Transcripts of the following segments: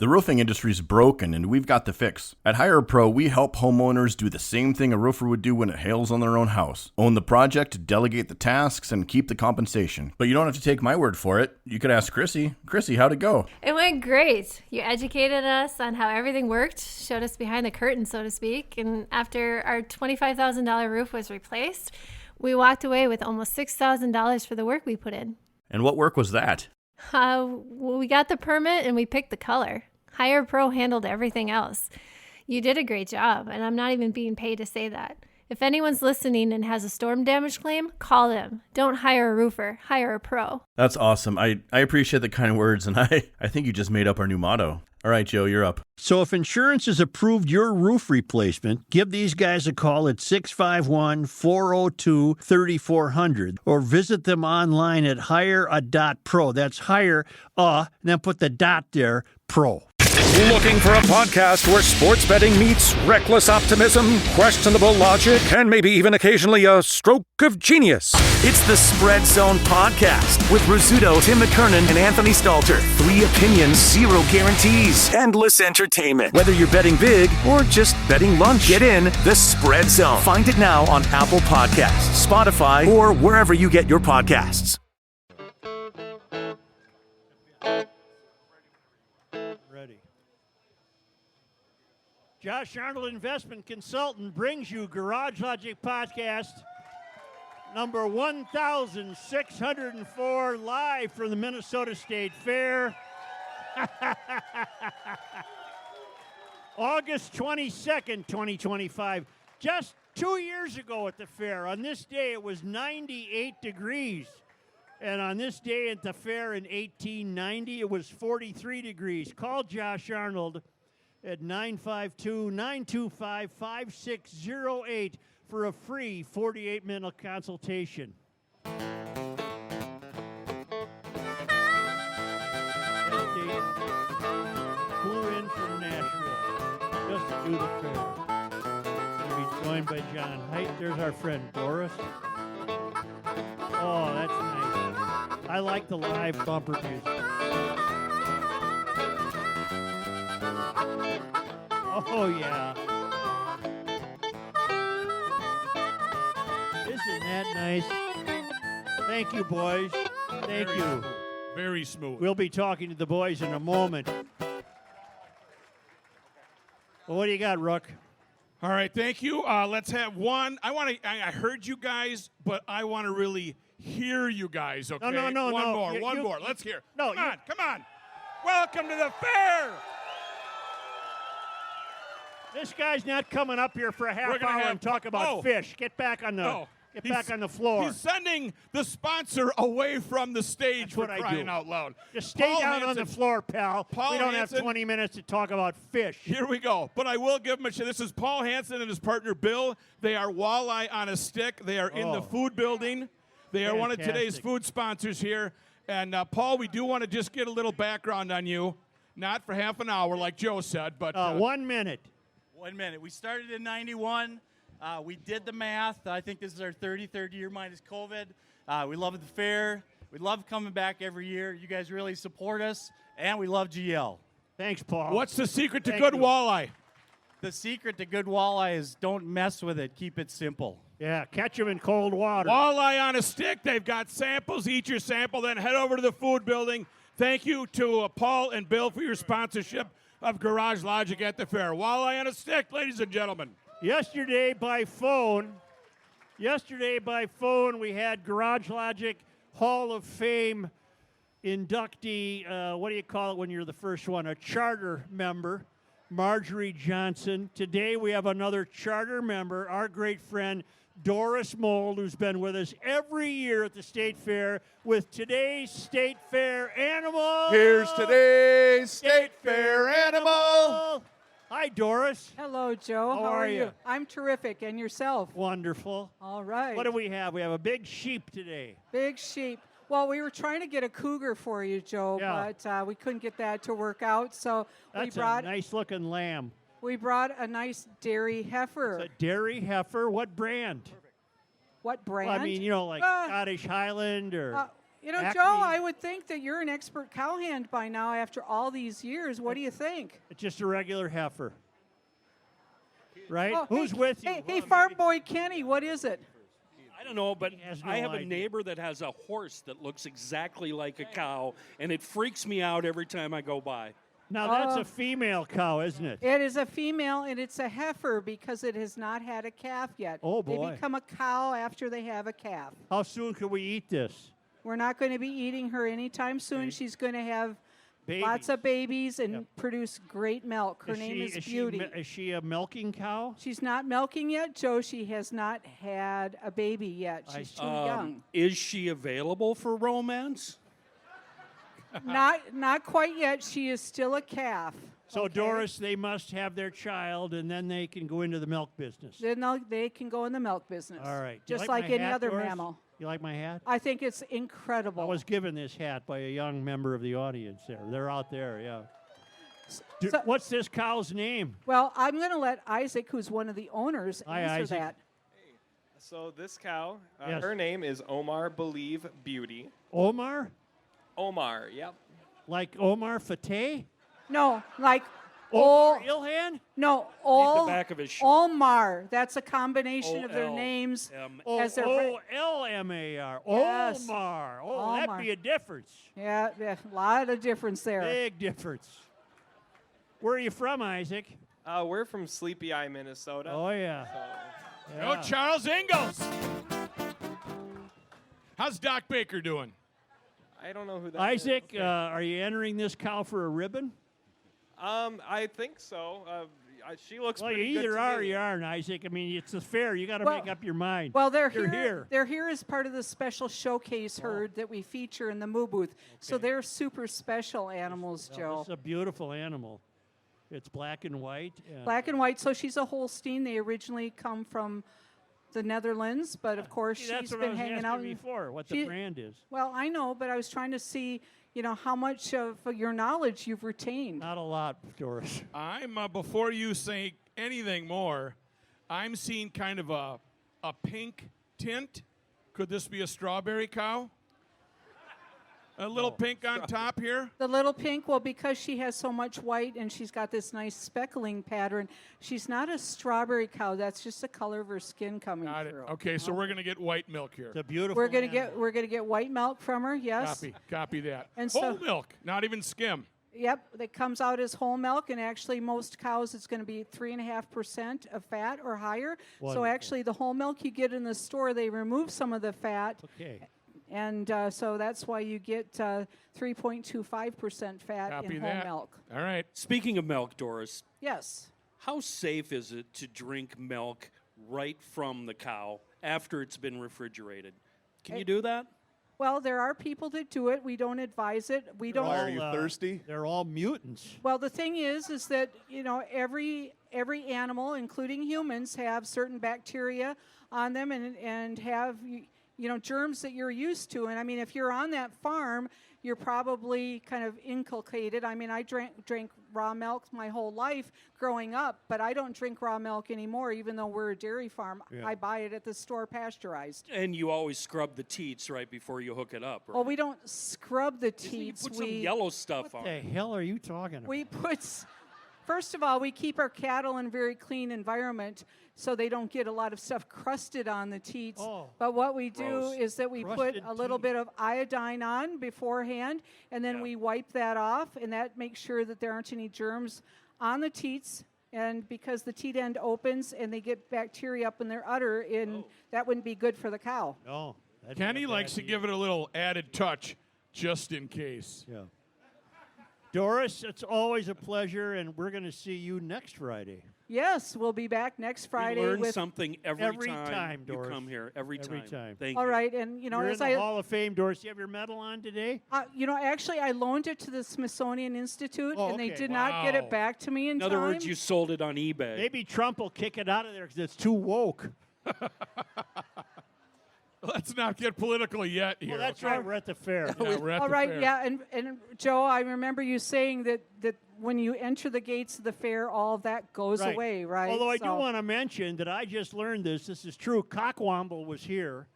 The roofing industry is broken, and we've got the fix. At Hire a Pro, we help homeowners do the same thing a roofer would do when it hails on their own house. Own the project, delegate the tasks, and keep the compensation. But you don't have to take my word for it. You could ask Chrissy. Chrissy, how'd it go? It went great. You educated us on how everything worked, showed us behind the curtain, so to speak, and after our $25,000 roof was replaced, we walked away with almost $6,000 for the work we put in. And what work was that? We got the permit and we picked the color. Hire a Pro handled everything else. You did a great job, and I'm not even being paid to say that. If anyone's listening and has a storm damage claim, call them. Don't hire a roofer, hire a pro. That's awesome. I appreciate the kind words, and I think you just made up our new motto. All right, Joe, you're up. So if insurance has approved your roof replacement, give these guys a call at 651-402-3400 or visit them online at hirea.pro. That's hire, and then put the dot there, pro. Looking for a podcast where sports betting meets reckless optimism, questionable logic, and maybe even occasionally a stroke of genius? It's the Spread Zone Podcast with Rizzuto, Tim McKernan, and Anthony Stalter. 3 opinions, 0 guarantees. Endless entertainment. Whether you're betting big or just betting lunch, get in the Spread Zone. Find it now on Apple Podcasts, Spotify, or wherever you get your podcasts. Josh Arnold Investment Consultant brings you Garage Logic Podcast number 1604 live from the Minnesota State Fair. August 22nd, 2025. Just 2 years ago at the fair, on this day it was 98 degrees. And on this day at the fair in 1890, it was 43 degrees. Call Josh Arnold at 952-925-5608 for a free 48-minute consultation. Dayton flew in from Nashville just to do the fair. We'll be joined by John Haidt. There's our friend Doris. Oh, that's nice. I like the live bumper music. Oh, yeah. Isn't that nice? Thank you, boys. Thank you. Very smooth. We'll be talking to the boys in a moment. Well, what do you got, Rook? All right, thank you. Let's have one. I heard you guys, but I want to really hear you guys, okay? No. One more. Let's hear. No, Come on. Welcome to the fair. This guy's not coming up here for a half hour and talk about fish. Get back on the the floor. He's sending the sponsor away from the stage. That's what for I crying do. out loud. Just stay down on the floor, pal. We don't Hansen, have 20 minutes to talk about fish. Here we go. But I will give him a shot. This is Paul Hansen and his partner Bill. They are Walleye on a Stick. They are in the food building. They are one of today's food sponsors here. And Paul, we do want to just get a little background on you. Not for half an hour like Joe said, but 1 minute. 1 minute. We started in 91. We did the math. I think this is our 33rd year minus COVID. We love the fair. We love coming back every year. You guys really support us, and we love GL. Thanks, Paul. What's the secret to good walleye? The secret to good walleye is don't mess with it. Keep it simple. Yeah, catch them in cold water. Walleye on a Stick. They've got samples. Eat your sample, then head over to the food building. Thank you to Paul and Bill for your sponsorship of Garage Logic at the fair. Walleye on a Stick, ladies and gentlemen. Yesterday by phone, we had Garage Logic Hall of Fame inductee, what do you call it when you're the first one? A charter member, Marjorie Johnson. Today we have another charter member, our great friend Doris Mold, who's been with us every year at the State Fair with today's State Fair animal. Here's today's State Fair animal. Hi, Doris. Hello, Joe. How are you? I'm terrific. And yourself? Wonderful. All right. What do we have? We have a big sheep today. Big sheep. Well, we were trying to get a cougar for you, Joe, but we couldn't get that to work out. So That's we brought a nice-looking lamb. We brought a nice dairy heifer. It's a dairy heifer. What brand? What brand? Well, I mean, like Scottish Highland or... You know, Acme. Joe, I would think that you're an expert cowhand by now after all these years. What do you think? It's just a regular heifer. Right? Oh, Who's hey, with you? Hey, Farm Boy Kenny, what is it? I don't know, but has no I have a idea. neighbor that has a horse that looks exactly like a cow, and it freaks me out every time I go by. Now, that's a female cow, isn't it? It is a female, and it's a heifer because it has not had a calf yet. Oh, boy. They become a cow after they have a calf. How soon can we eat this? We're not going to be eating her anytime soon. Okay. She's going to have Babies. lots of babies and Yep. produce great milk. Her name is Beauty. Is she a milking cow? She's not milking yet, Joe. She has not had a baby yet. She's too young. Is she available for romance? Not quite yet. She is still a calf. So, okay? Doris, they must have their child, and then they can go into the milk business. Then they can go in the milk business. All right. You Just my like any hat, other Doris? mammal. You like my hat? I think it's incredible. I was given this hat by a young member of the audience there. They're out there, yeah. So- What's this cow's name? Well, I'm going to let Isaac, who's one of the owners, Hi, answer Isaac. that. So this cow, Yes. her name is Omar Believe Beauty. Omar? Omar, yep. Like Omar Fateh? No, like Omar Ilhan? No, the back of his shirt. Omar. That's a combination of their O-L-M. names. Oh, as their O-L-M-A-R. Yes. Omar. Oh, Omar. that'd be a difference. Yeah, a lot of difference there. Big difference. Where are you from, Isaac? We're from Sleepy Eye, Minnesota. Oh, yeah. Go Charles Ingalls. How's Doc Baker doing? I don't know who that is. Isaac, are you entering this cow for a ribbon? I think so. She looks Well, you pretty good either to are or me. you aren't, Isaac. I mean, it's a fair. You got to Well- make up your mind. Well, they're You're here. They're here as part of the special showcase herd that we feature in the Moo Booth. So they're super special animals, Joe. It's a beautiful animal. It's black and white. Black and white. So she's a Holstein. They originally come from the Netherlands, but of course See, that's she's what I been was hanging asking out. before, what she- the brand is. Well, I know, but I was trying to see, how much of your knowledge you've retained. Not a lot, Doris. I'm before you say anything more, I'm seeing kind of a pink tint. Could this be a strawberry cow? A little pink on top here. The little pink, well, because she has so much white and she's got this nice speckling pattern, she's not a strawberry cow. That's just the color of her skin coming Got it. through. Okay, so we're gonna get white milk here. It's a beautiful We're gonna animal. get white milk from her. Yes. Copy that. And Whole so- milk, not even skim. Yep. That comes out as whole milk, and actually most cows it's going to be 3.5% of fat or higher. So Wonderful. actually, the whole milk you get in the store, they remove some of the fat. Okay. And so that's why you get 3.25% fat Copy in whole that. milk. All right. Speaking of milk, Doris, Yes. how safe is it to drink milk right from the cow after it's been refrigerated? Can you do that? Well, there are people that do it. We don't advise it. We don't. Why are you thirsty? They're all mutants. Well, the thing is that every animal, including humans, have certain bacteria on them and have germs that you're used to. And I mean, if you're on that farm, you're probably kind of inculcated. I mean, I drank raw milk my whole life growing up, but I don't drink raw milk anymore, even though we're a dairy farm. Yeah. I buy it at the store pasteurized. And you always scrub the teats right before you hook it up, right? Well, we don't scrub the You teats. put some yellow stuff on What the hell are you talking about? We put, first of all, we keep our cattle in a very clean environment so they don't get a lot of stuff crusted on the teats. Oh, but what we do gross. is that we put Crusted a little teat. bit of iodine on beforehand, and then we wipe that off, and that makes sure that there aren't any germs on the teats. And because the teat end opens and they get bacteria up in their udder, that wouldn't be good for the cow. No. That's Kenny not a likes bad to give it a little added touch, just in case. Yeah. Doris, it's always a pleasure, and we're going to see you next Friday. Yes, we'll be back next Friday. We learn with something Every time, you Doris. come here. Every time. Thank all you. right, and You're in as the I Hall of Fame, Doris. You have your medal on today? actually, I loaned it to the Smithsonian Institute, Oh, and they okay. did not get Wow. it back to me in In time. other words, you sold it on eBay. Maybe Trump will kick it out of there because it's too woke. Let's not get political yet here. Well, that's okay? right. We're at the fair. Yeah, we're at All the right, fair. yeah, and Joe, I remember you saying that when you enter the gates of the fair, all of that goes Right. away, right? Although I do So- want to mention that I just learned this. This is true. Cockwomble was here.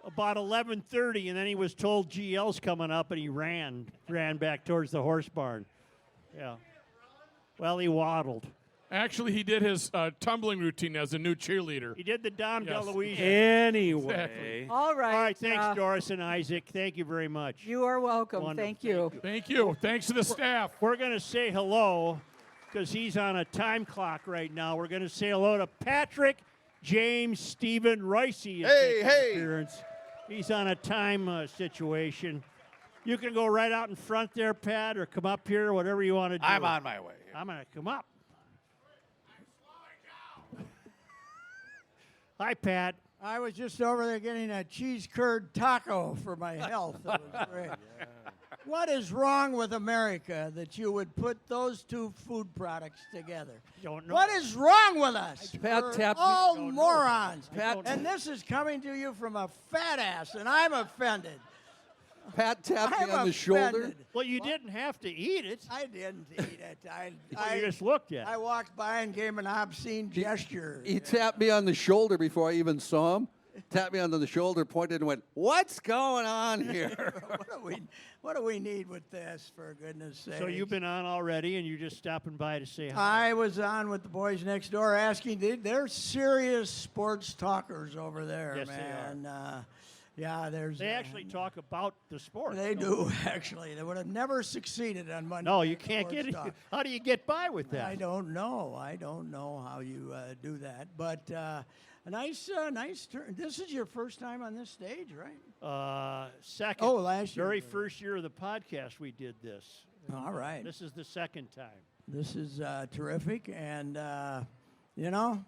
about 11:30, and then he was told GL's coming up, and he ran back towards the horse barn. Yeah. Well, he waddled. Actually, he did his tumbling routine as a new cheerleader. He did the Dom Yes. DeLuise. Anyway. Exactly. All right. All right, thanks, Doris and Isaac. Thank you very much. You are welcome. Wonderful. Thank you. Thank you. Thanks to the staff. We're going to say hello because he's on a time clock right now. We're going to say hello to Patrick James Stephen Reusse. Appearance. He's on a time situation. You can go right out in front there, Pat, or come up here, whatever you want to do. I'm on my way. I'm going to come up. Hi, Pat. I was just over there getting a cheese curd taco for my health. That was great. What is wrong with America that you would put those two food products together? Don't know. What is wrong with us? Pat We're tapped me. all Don't know. morons. Pat- And this is coming to you from a fat ass, and I'm offended. Pat tapped I'm me on the shoulder. offended. Well, you didn't have to eat it. I didn't eat it. You just looked at I it. walked by and gave an obscene gesture. He tapped me on the shoulder before I even saw him. Tapped me on the shoulder, pointed, and went, "What's going on here?" What do we need with this, for goodness sake? So you've been on already, and you're just stopping by to say hi. I was on with the boys next door asking, they're serious sports talkers over there, Yes, they man. Yeah, there's. They actually talk about the sport. They do, actually. They would have never succeeded on Monday. No, you Night can't Sports get it. Talk. How do you get by with that? I don't know. I don't know how you do that. But a nice turn. This is your first time on this stage, right? Second. Oh, last year. Very first year of the podcast, we did this. All right. This is the second time. This is terrific, and you know,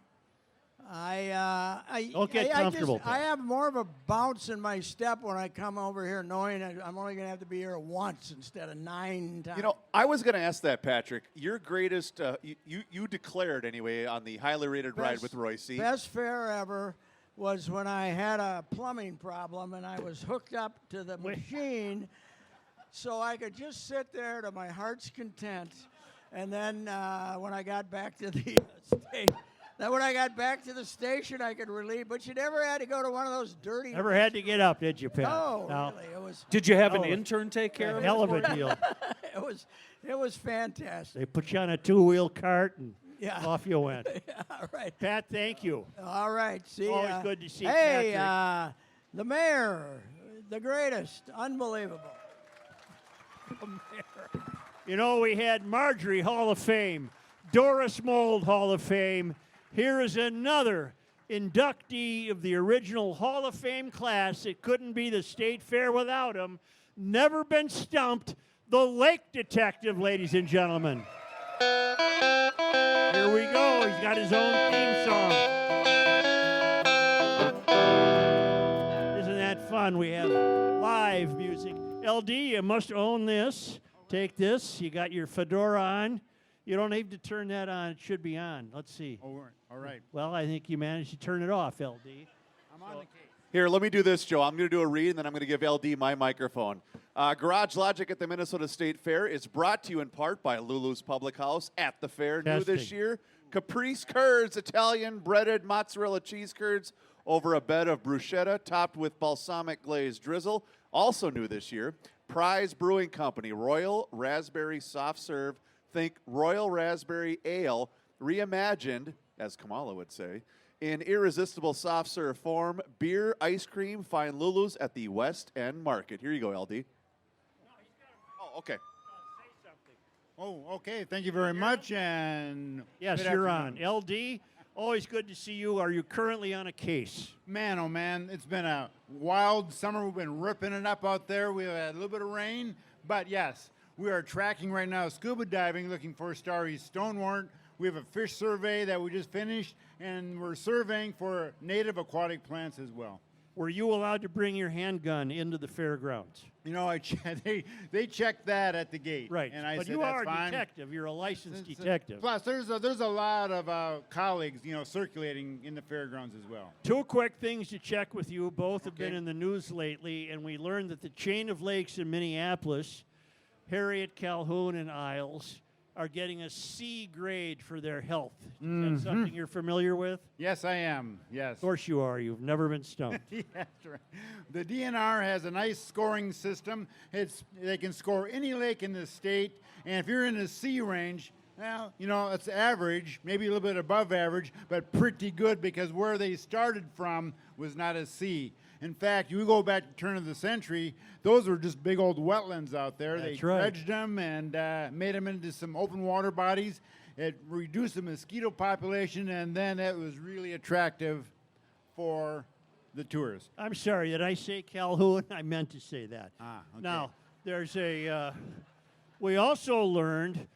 I Don't get comfortable, I Pat. have more of a bounce in my step when I come over here, knowing I'm only going to have to be here once instead of 9 times. You know, I was going to ask that, Patrick. Your greatest, you declared anyway on the highly rated ride with Reusse. Best fare ever was when I had a plumbing problem and I was hooked up to the machine, so I could just sit there to my heart's content. And then when I got back to the station. Then when I got back to the station, I could relieve. But you never had to go to one of those dirty. Never had to get up, did you, Pat? No, No. really. It was. Did you have an Oh, intern take care of it? Hell of a deal. It was fantastic. They put you on a 2-wheel cart and Yeah. off you went. All right. Pat, thank you. All right. See Always ya. good to see Hey, Patrick. the mayor, the greatest, unbelievable. You know, we had Marjorie Hall of Fame, Doris Mold Hall of Fame. Here is another inductee of the original Hall of Fame class. It couldn't be the State Fair without him. Never been stumped. The Lake Detective, ladies and gentlemen. Here we go. He's got his own theme song. Isn't that fun? We have live music. LD, you must own this. Take this. You got your fedora on. You don't need to turn that on. It should be on. Let's see. Oh, all right. Well, I think you managed to turn it off, LD. I'm on the case. Here, let me do this, Joe. I'm going to do a read, and then I'm going to give LD my microphone. Garage Logic at the Minnesota State Fair is brought to you in part by Lulu's Public House at the fair. New this Testing. year, Caprice Curds, Italian breaded mozzarella cheese curds over a bed of bruschetta topped with balsamic glazed drizzle. Also new this year, Prize Brewing Company, Royal Raspberry Soft Serve. Think Royal Raspberry Ale, reimagined, as Kamala would say, in irresistible soft serve form. Beer, ice cream, find Lulu's at the West End Market. Here you go, LD. Oh, okay. Oh, okay. Thank you very much. And Yes, good you're afternoon. on. LD, always good to see you. Are you currently on a case? Man, oh man, it's been a wild summer. We've been ripping it up out there. We've had a little bit of rain, but yes, we are tracking right now scuba diving, looking for starry stonewort. We have a fish survey that we just finished, and we're surveying for native aquatic plants as well. Were you allowed to bring your handgun into the fairgrounds? You know, they checked that at the gate. Right. And I but said, you that's are a fine. detective. You're a licensed detective. Plus, there's a lot of colleagues, circulating in the fairgrounds as well. Two quick things to check with you. Both have been in the news lately, and we learned that the chain of lakes in Minneapolis, Harriet, Calhoun, and Isles, are getting a C grade for their health. Is that something you're familiar with? Yes, I am. Yes. Of course you are. You've never been stumped. That's right. The DNR has a nice scoring system. They can score any lake in the state, and if you're in the C range, well, it's average, maybe a little bit above average, but pretty good because where they started from was not a C. In fact, you go back to the turn of the century, those were just big old wetlands out there. That's they right. dredged them and made them into some open water bodies. It reduced the mosquito population, and then it was really attractive for the tourists. I'm sorry, did I say Calhoun? I meant to say that. Okay. Now, there's we also learned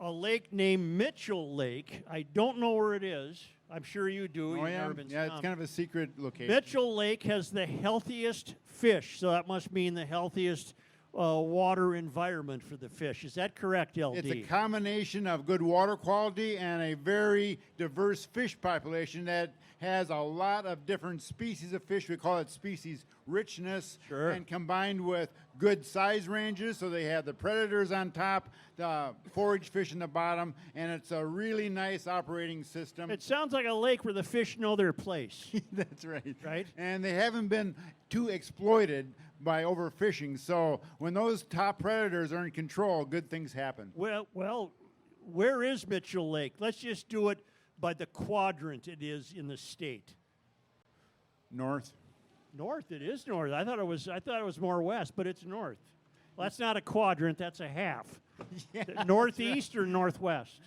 a lake named Mitchell Lake. I don't know where it is. I'm sure you do. You've never been Yeah, it's stumped. kind of a secret location. Mitchell Lake has the healthiest fish, so that must mean the healthiest water environment for the fish. Is that correct, LD? It's a combination of good water quality and a very diverse fish population that has a lot of different species of fish. We call it species richness. Sure. And combined with good size ranges, so they have the predators on top, the forage fish in the bottom, and it's a really nice operating system. It sounds like a lake where the fish know their place. That's right. Right? And they haven't been too exploited by overfishing. So when those top predators are in control, good things happen. Well, where is Mitchell Lake? Let's just do it by the quadrant it is in the state. North. North, it is north. I thought it was more west, but it's north. Well, that's not a quadrant, that's a half. Northeast or northwest?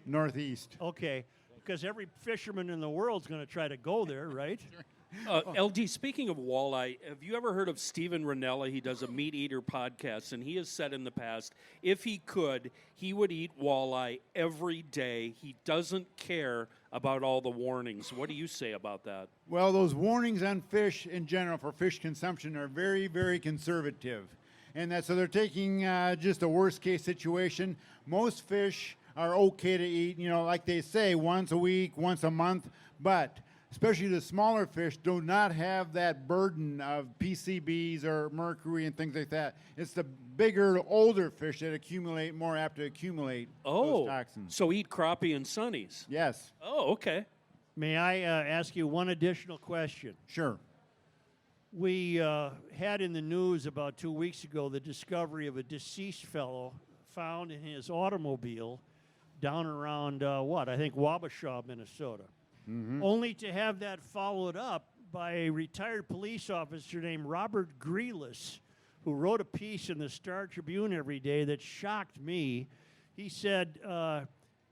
Northeast. Okay, because every fisherman in the world's going to try to go there, right? LD, speaking of walleye, have you ever heard of Steven Ranella? He does a Meat Eater podcast, and he has said in the past, if he could, he would eat walleye every day. He doesn't care about all the warnings. What do you say about that? Well, those warnings on fish in general for fish consumption are very, very conservative. And so they're taking just a worst case situation. Most fish are okay to eat, like they say, once a week, once a month, but especially the smaller fish do not have that burden of PCBs or mercury and things like that. It's the bigger, older fish that accumulate, more apt to accumulate those toxins. So eat crappie and sunnies. Yes. Oh, okay. May I ask you one additional question? Sure. We had in the news about 2 weeks ago the discovery of a deceased fellow found in his automobile down around, I think Wabasha, Minnesota. Mm-hmm. Only to have that followed up by a retired police officer named Robert Greeless, who wrote a piece in the Star Tribune every day that shocked me. He said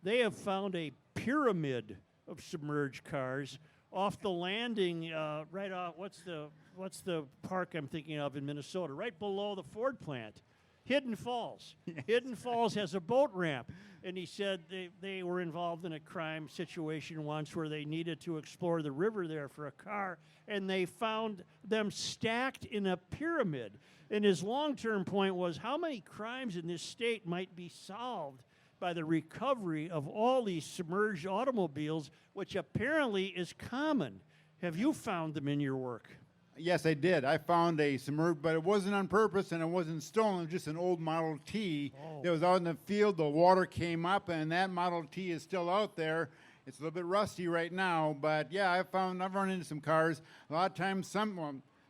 they have found a pyramid of submerged cars off the landing right off, what's the park I'm thinking of in Minnesota, right below the Ford plant. Hidden Falls. Yes. Hidden Falls has a boat ramp. And he said they were involved in a crime situation once where they needed to explore the river there for a car, and they found them stacked in a pyramid. And his long-term point was how many crimes in this state might be solved by the recovery of all these submerged automobiles, which apparently is common. Have you found them in your work? Yes, I did. I found a submerged, but it wasn't on purpose and it wasn't stolen. It was just an old Model T that was out in the field. The water came up, and that Model T is still out there. It's a little bit rusty right now, but yeah, I've run into some cars. A lot of times,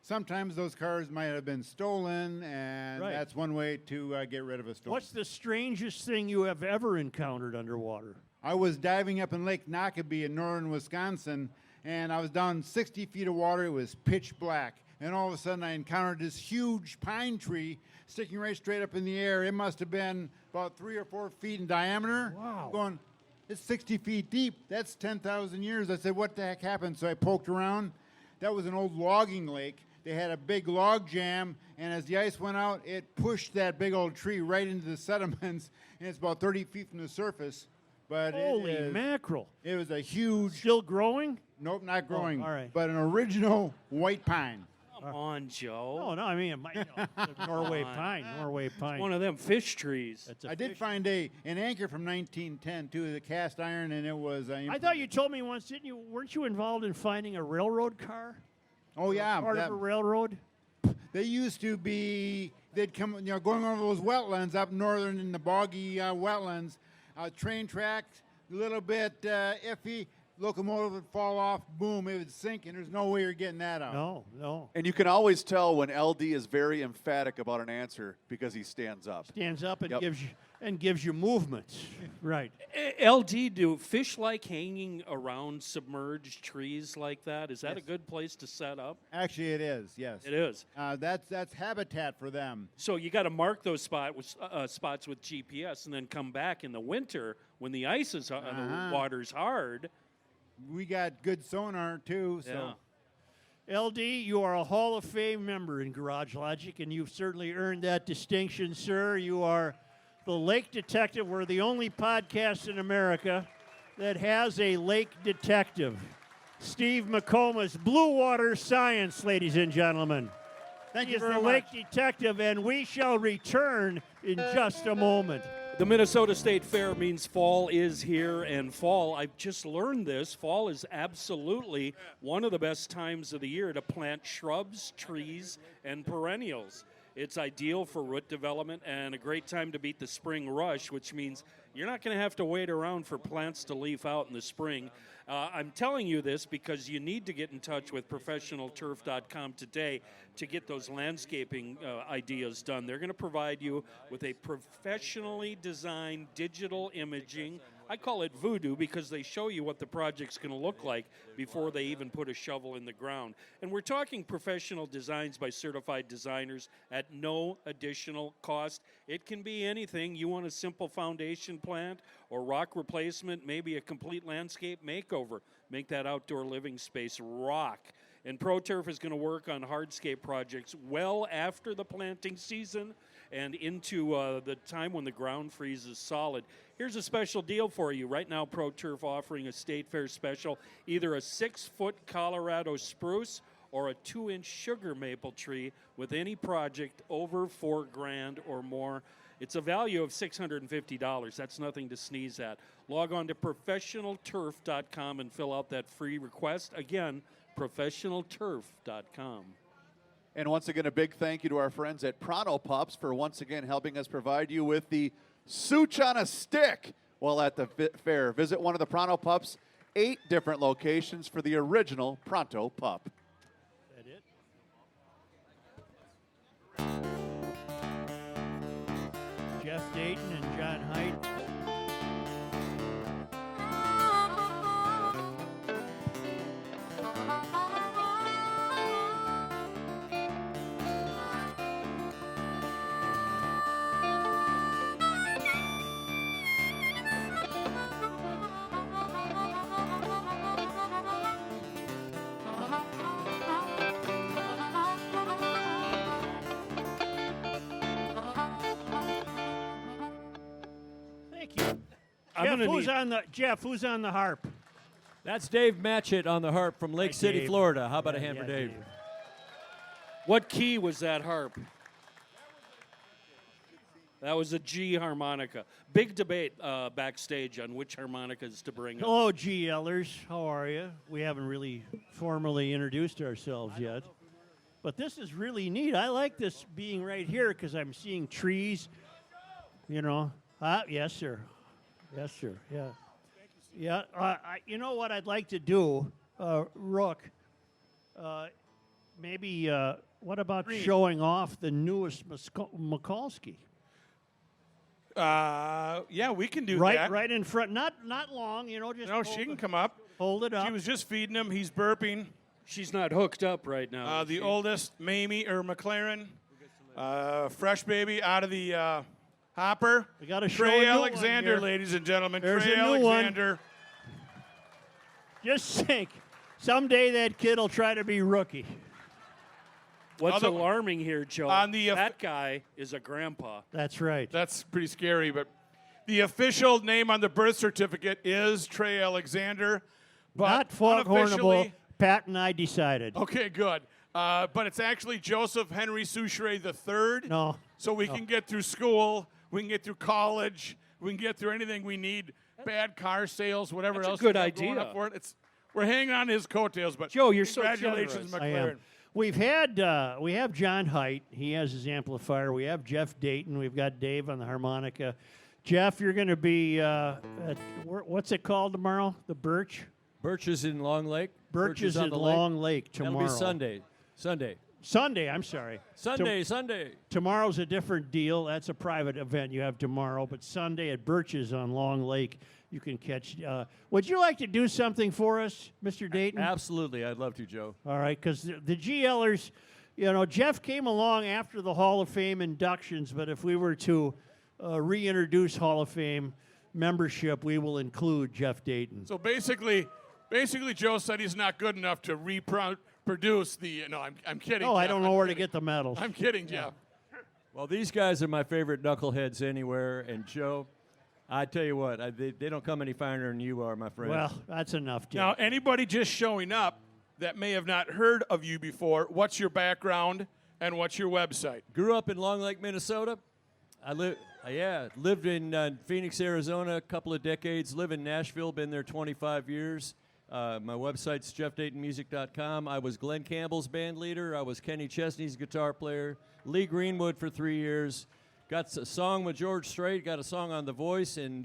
sometimes those cars might have been stolen, and that's one way to get rid of a stolen. What's the strangest thing you have ever encountered underwater? I was diving up in Lake Nockabee in northern Wisconsin, and I was down 60 feet of water. It was pitch black. And all of a sudden, I encountered this huge pine tree sticking right straight up in the air. It must have been about 3 or 4 feet in diameter. Wow. Going, it's 60 feet deep. That's 10,000 years. I said, what the heck happened? So I poked around. That was an old logging lake. They had a big log jam, and as the ice went out, it pushed that big old tree right into the sediments, and it's about 30 feet from the surface. But Holy mackerel. It was a huge... Still growing? Nope, not growing. all right. But an original white pine. Come on, Joe. No, I mean, it might, the Norway pine. Norway pine. It's one of them fish trees. I did find an anchor from 1910, too, the cast iron, and it was... I thought you told me once, weren't you involved in finding a railroad car? Oh, yeah. Part of a railroad? They used to be they'd come, going over those wetlands up northern in the boggy wetlands. Train tracks, a little bit iffy. Locomotive would fall off, boom, it would sink, and there's no way you're getting that out. No. And you can always tell when LD is very emphatic about an answer because he stands up. Stands up and gives you movements. Right. LD, do fish like hanging around submerged trees like that? Is that a good place to set up? Actually, it is, yes. It is. That's habitat for them. So you got to mark those spots with GPS and then come back in the winter when the ice is the water's hard. We got good sonar, too. So. Yeah. LD, you are a Hall of Fame member in Garage Logic, and you've certainly earned that distinction, sir. You are the lake detective. We're the only podcast in America that has a lake detective. Steve McComas, Blue Water Science, ladies and gentlemen. Thank you He's very the much. lake detective, and we shall return in just a moment. The Minnesota State Fair means fall is here, and fall, I've just learned this, fall is absolutely one of the best times of the year to plant shrubs, trees, and perennials. It's ideal for root development and a great time to beat the spring rush, which means you're not going to have to wait around for plants to leaf out in the spring. I'm telling you this because you need to get in touch with ProfessionalTurf.com today to get those landscaping ideas done. They're going to provide you with a professionally designed digital imaging. I call it voodoo because they show you what the project's going to look like before they even put a shovel in the ground. And we're talking professional designs by certified designers at no additional cost. It can be anything. You want a simple foundation plant or rock replacement, maybe a complete landscape makeover. Make that outdoor living space rock. And ProTurf is going to work on hardscape projects well after the planting season and into the time when the ground freezes solid. Here's a special deal for you. Right now, ProTurf offering a State Fair special, either a 6-foot Colorado spruce or a 2-inch sugar maple tree with any project over $4,000 or more. It's a value of $650. That's nothing to sneeze at. Log on to ProfessionalTurf.com and fill out that free request. Again, ProfessionalTurf.com. And once again, a big thank you to our friends at Pronto Pups for once again helping us provide you with the Such on a Stick while at the fair. Visit one of the Pronto Pups' 8 different locations for the original Pronto Pup. Is that it? Jeff Dayton and John Haidt. Jeff, who's on the harp? That's Dave Matchett on the harp from Lake City, Dave. Florida. How about a hand for Dave? What key was that harp? That was a G harmonica. Big debate backstage on which harmonicas to bring up. Hello, GLers. How are you? We haven't really formally introduced ourselves yet. But this is really neat. I like this being right here because I'm seeing trees, you know. Yes, sir. Yes, sir. Yeah. Yeah. You know what I'd like to do, Rook? Maybe, what about showing off the newest Mikulski? Yeah, we can do right, that. Right in front. Not long, you know. Just no, she can come up. Hold it up. She was just feeding him. He's burping. She's not hooked up right now. The oldest, Mamie or McLaren, fresh baby out of the hopper. We got to show Trey a new Alexander, one here. ladies and gentlemen. There's Trey a new Alexander. One. Just think, someday that kid will try to be rookie. What's alarming here, Joe? That guy is a grandpa. That's right. That's pretty scary, but the official name on the birth certificate is Trey Alexander. But Not Foghornable. Pat and I decided. Okay, good. But it's actually Joseph Henry Souchere III. No. So we can get through school, we can get through college, we can get through anything we need. Bad car sales, whatever That's else. a good we have going idea. up for it. We're hanging on his coattails, but Joe, you're so congratulations, generous. McLaren. we have John Height. He has his amplifier. We have Jeff Dayton. We've got Dave on the harmonica. Jeff, you're going to be at, what's it called tomorrow? The Birch? Birches in Long Lake. Birches in Long Lake tomorrow. That'll be Sunday. Sunday, I'm sorry. Sunday. Tomorrow's a different deal. That's a private event you have tomorrow. But Sunday at Birches on Long Lake, you can catch. Would you like to do something for us, Mr. Dayton? Absolutely. I'd love to, Joe. All right, because the GLers, Jeff came along after the Hall of Fame inductions, but if we were to reintroduce Hall of Fame membership, we will include Jeff Dayton. So basically, Joe said he's not good enough to reproduce the. No, I'm kidding. No, Jeff. I don't know where to get the medals. I'm kidding, Jeff. Well, these guys are my favorite knuckleheads anywhere, and Joe, I tell you what, they don't come any finer than you are, my friend. Well, that's enough, Jeff. Now, anybody just showing up that may have not heard of you before, what's your background and what's your website? Grew up in Long Lake, Minnesota. I lived in Phoenix, Arizona a couple of decades. Live in Nashville, been there 25 years. My website's jeffdaytonmusic.com. I was Glenn Campbell's band leader. I was Kenny Chesney's guitar player. Lee Greenwood for 3 years. Got a song with George Strait. Got a song on The Voice and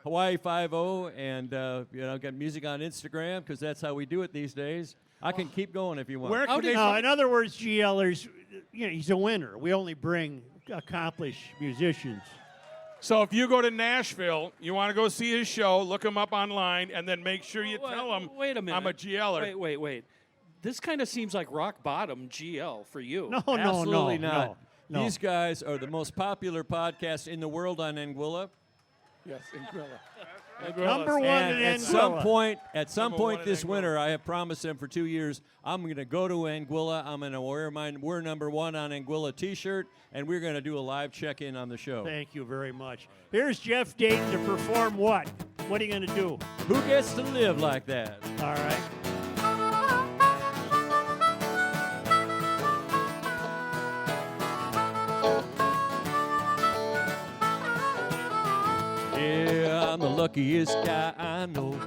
Hawaii 5-0. And, got music on Instagram because that's how we do it these days. I can keep going if you want. In other words, GLers, he's a winner. We only bring accomplished musicians. So if you go to Nashville, you want to go see his show, look him up online, and then make sure you tell him Wait a minute. I'm a GLer. Wait. This kind of seems like rock bottom GL for you. No, Absolutely not. No. These guys are the most popular podcast in the world on Anguilla. Yes, Anguilla. Number one in Anguilla. At some point this winter, I have promised them for 2 years, I'm going to go to Anguilla. I'm going to wear We're Number One on Anguilla T-shirt, and we're going to do a live check-in on the show. Thank you very much. Here's Jeff Dayton to perform what? What are you going to do? Who gets to live like that? All right. Yeah, I'm the luckiest guy I know.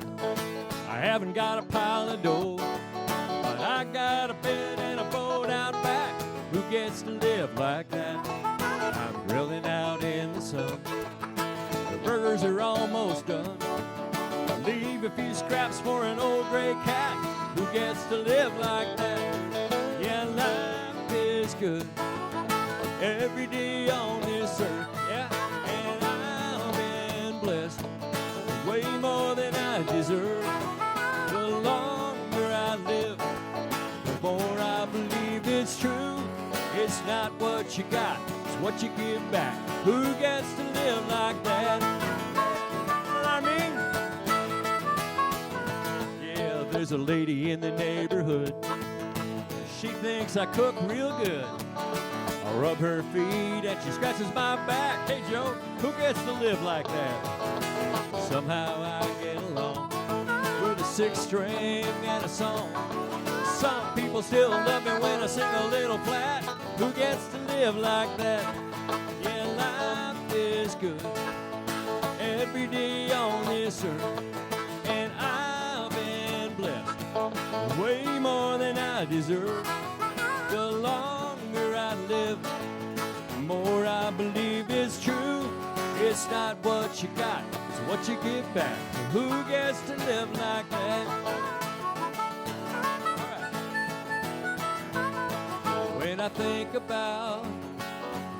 I haven't got a pile of dough, but I got a bed and a boat out back. Who gets to live like that? I'm grilling out in the sun. The burgers are almost done. I leave a few scraps for an old gray cat. Who gets to live like that? Yeah, life is good every day on this earth. Yeah, and I've been blessed way more than I deserve. The longer I live, the more I believe it's true. It's not what you got, it's what you give back. Who gets to live like that? I mean, yeah, there's a lady in the neighborhood. She thinks I cook real good. I rub her feet and she scratches my back. Hey Joe, who gets to live like that? Somehow I get along with a sixth string and a song. Some people still love me when I sing a little flat. Who gets to live like that? Yeah, life is good every day on this earth. And I've been blessed way more than I deserve. The longer I live, the more I believe it's true. It's not what you got, it's what you give back. Who gets to live like that? When I think about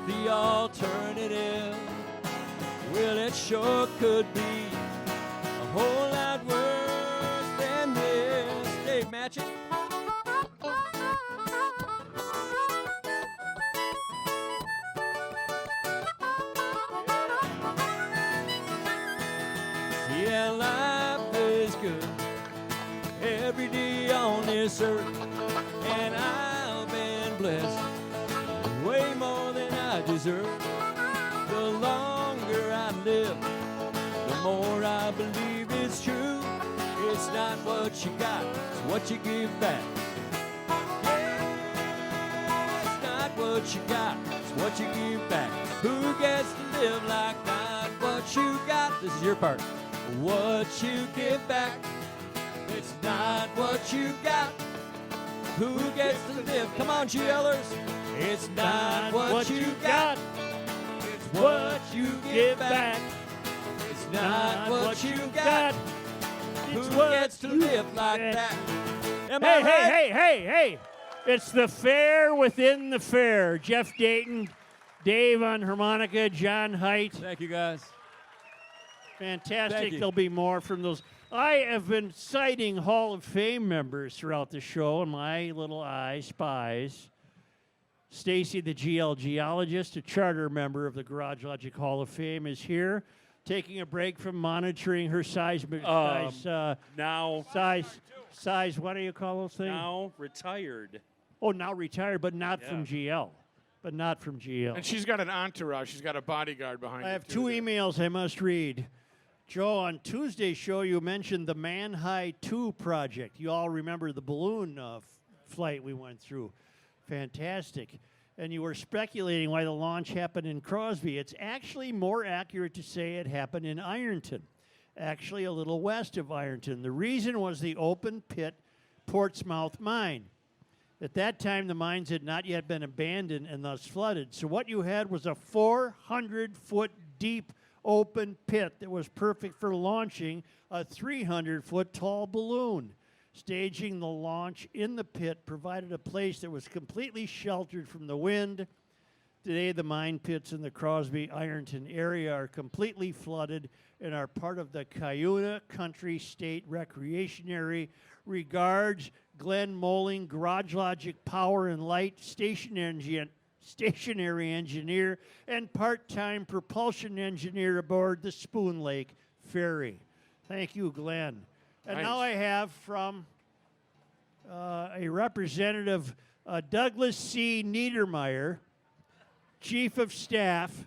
the alternative, well, it sure could be a whole lot worse than this. Dave Matchett. Yeah, life is good every day on this earth, and I've been blessed way more than I deserve. The longer I live, the more I believe it's true. It's not what you got, it's what you give back. Yeah, it's not what you got, it's what you give back. Who gets to live like that? What you got, this is your part. What you give back, it's not what you got, Who gets to live? Come on, GLers. It's not what you got. It's what you give back. It's not what you got. Who gets to live like that? Am I right? Hey. It's the fair within the fair. Jeff Dayton, Dave on harmonica, John Height. Thank you, guys. Fantastic. Thank you. There'll be more from those. I have been citing Hall of Fame members throughout the show, and my little eye spies. Stacy, the GL geologist, a charter member of the Garage Logic Hall of Fame, is here, taking a break from monitoring her size. Size. What do you call those things? Now retired. Oh, now retired, but not from GL. But not from GL. And she's got an entourage. She's got a bodyguard behind her. I have two emails I must read. Joe, on Tuesday's show, you mentioned the Man High 2 project. You all remember the balloon flight we went through. Fantastic. And you were speculating why the launch happened in Crosby. It's actually more accurate to say it happened in Ironton, actually a little west of Ironton. The reason was the open pit Portsmouth mine. At that time, the mines had not yet been abandoned and thus flooded. So what you had was a 400-foot deep open pit that was perfect for launching a 300-foot tall balloon. Staging the launch in the pit provided a place that was completely sheltered from the wind. Today, the mine pits in the Crosby-Ironton area are completely flooded and are part of the Cuyuna Country State Recreation Area. Regards, Glenn Moling, Garage Logic Power and Light stationary engineer and part-time propulsion engineer aboard the Spoon Lake Ferry. Thank you, Glenn. And Nice. now I have from a representative, Douglas C. Niedermeyer, Chief of Staff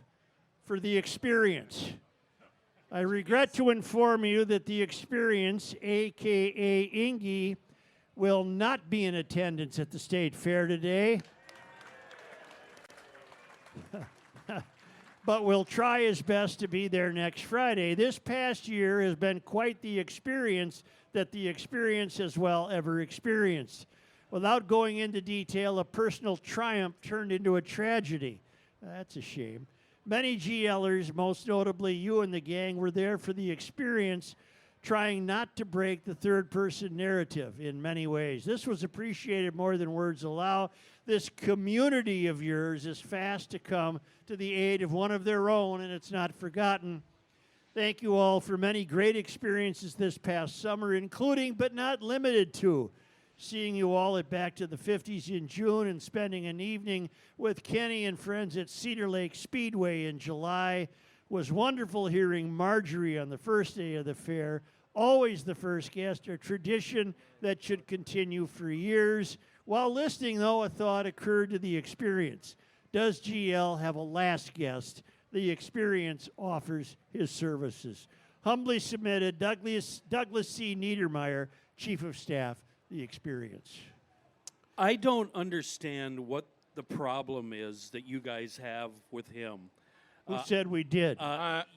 for the Experience. I regret to inform you that the Experience, a.k.a. Ingy, will not be in attendance at the State Fair today, but will try his best to be there next Friday. This past year has been quite the experience that the Experience has ever experienced. Without going into detail, a personal triumph turned into a tragedy. That's a shame. Many GLers, most notably you and the gang, were there for the Experience, trying not to break the third-person narrative in many ways. This was appreciated more than words allow. This community of yours is fast to come to the aid of one of their own, and it's not forgotten. Thank you all for many great experiences this past summer, including but not limited to seeing you all at Back to the 50s in June and spending an evening with Kenny and friends at Cedar Lake Speedway in July. Was wonderful hearing Marjorie on the first day of the fair. Always the first guest, a tradition that should continue for years. While listening, though, a thought occurred to the Experience. Does GL have a last guest? The Experience offers his services. Humbly submitted, Douglas C. Niedermeyer, Chief of Staff, the Experience. I don't understand what the problem is that you guys have with him. Who said we did?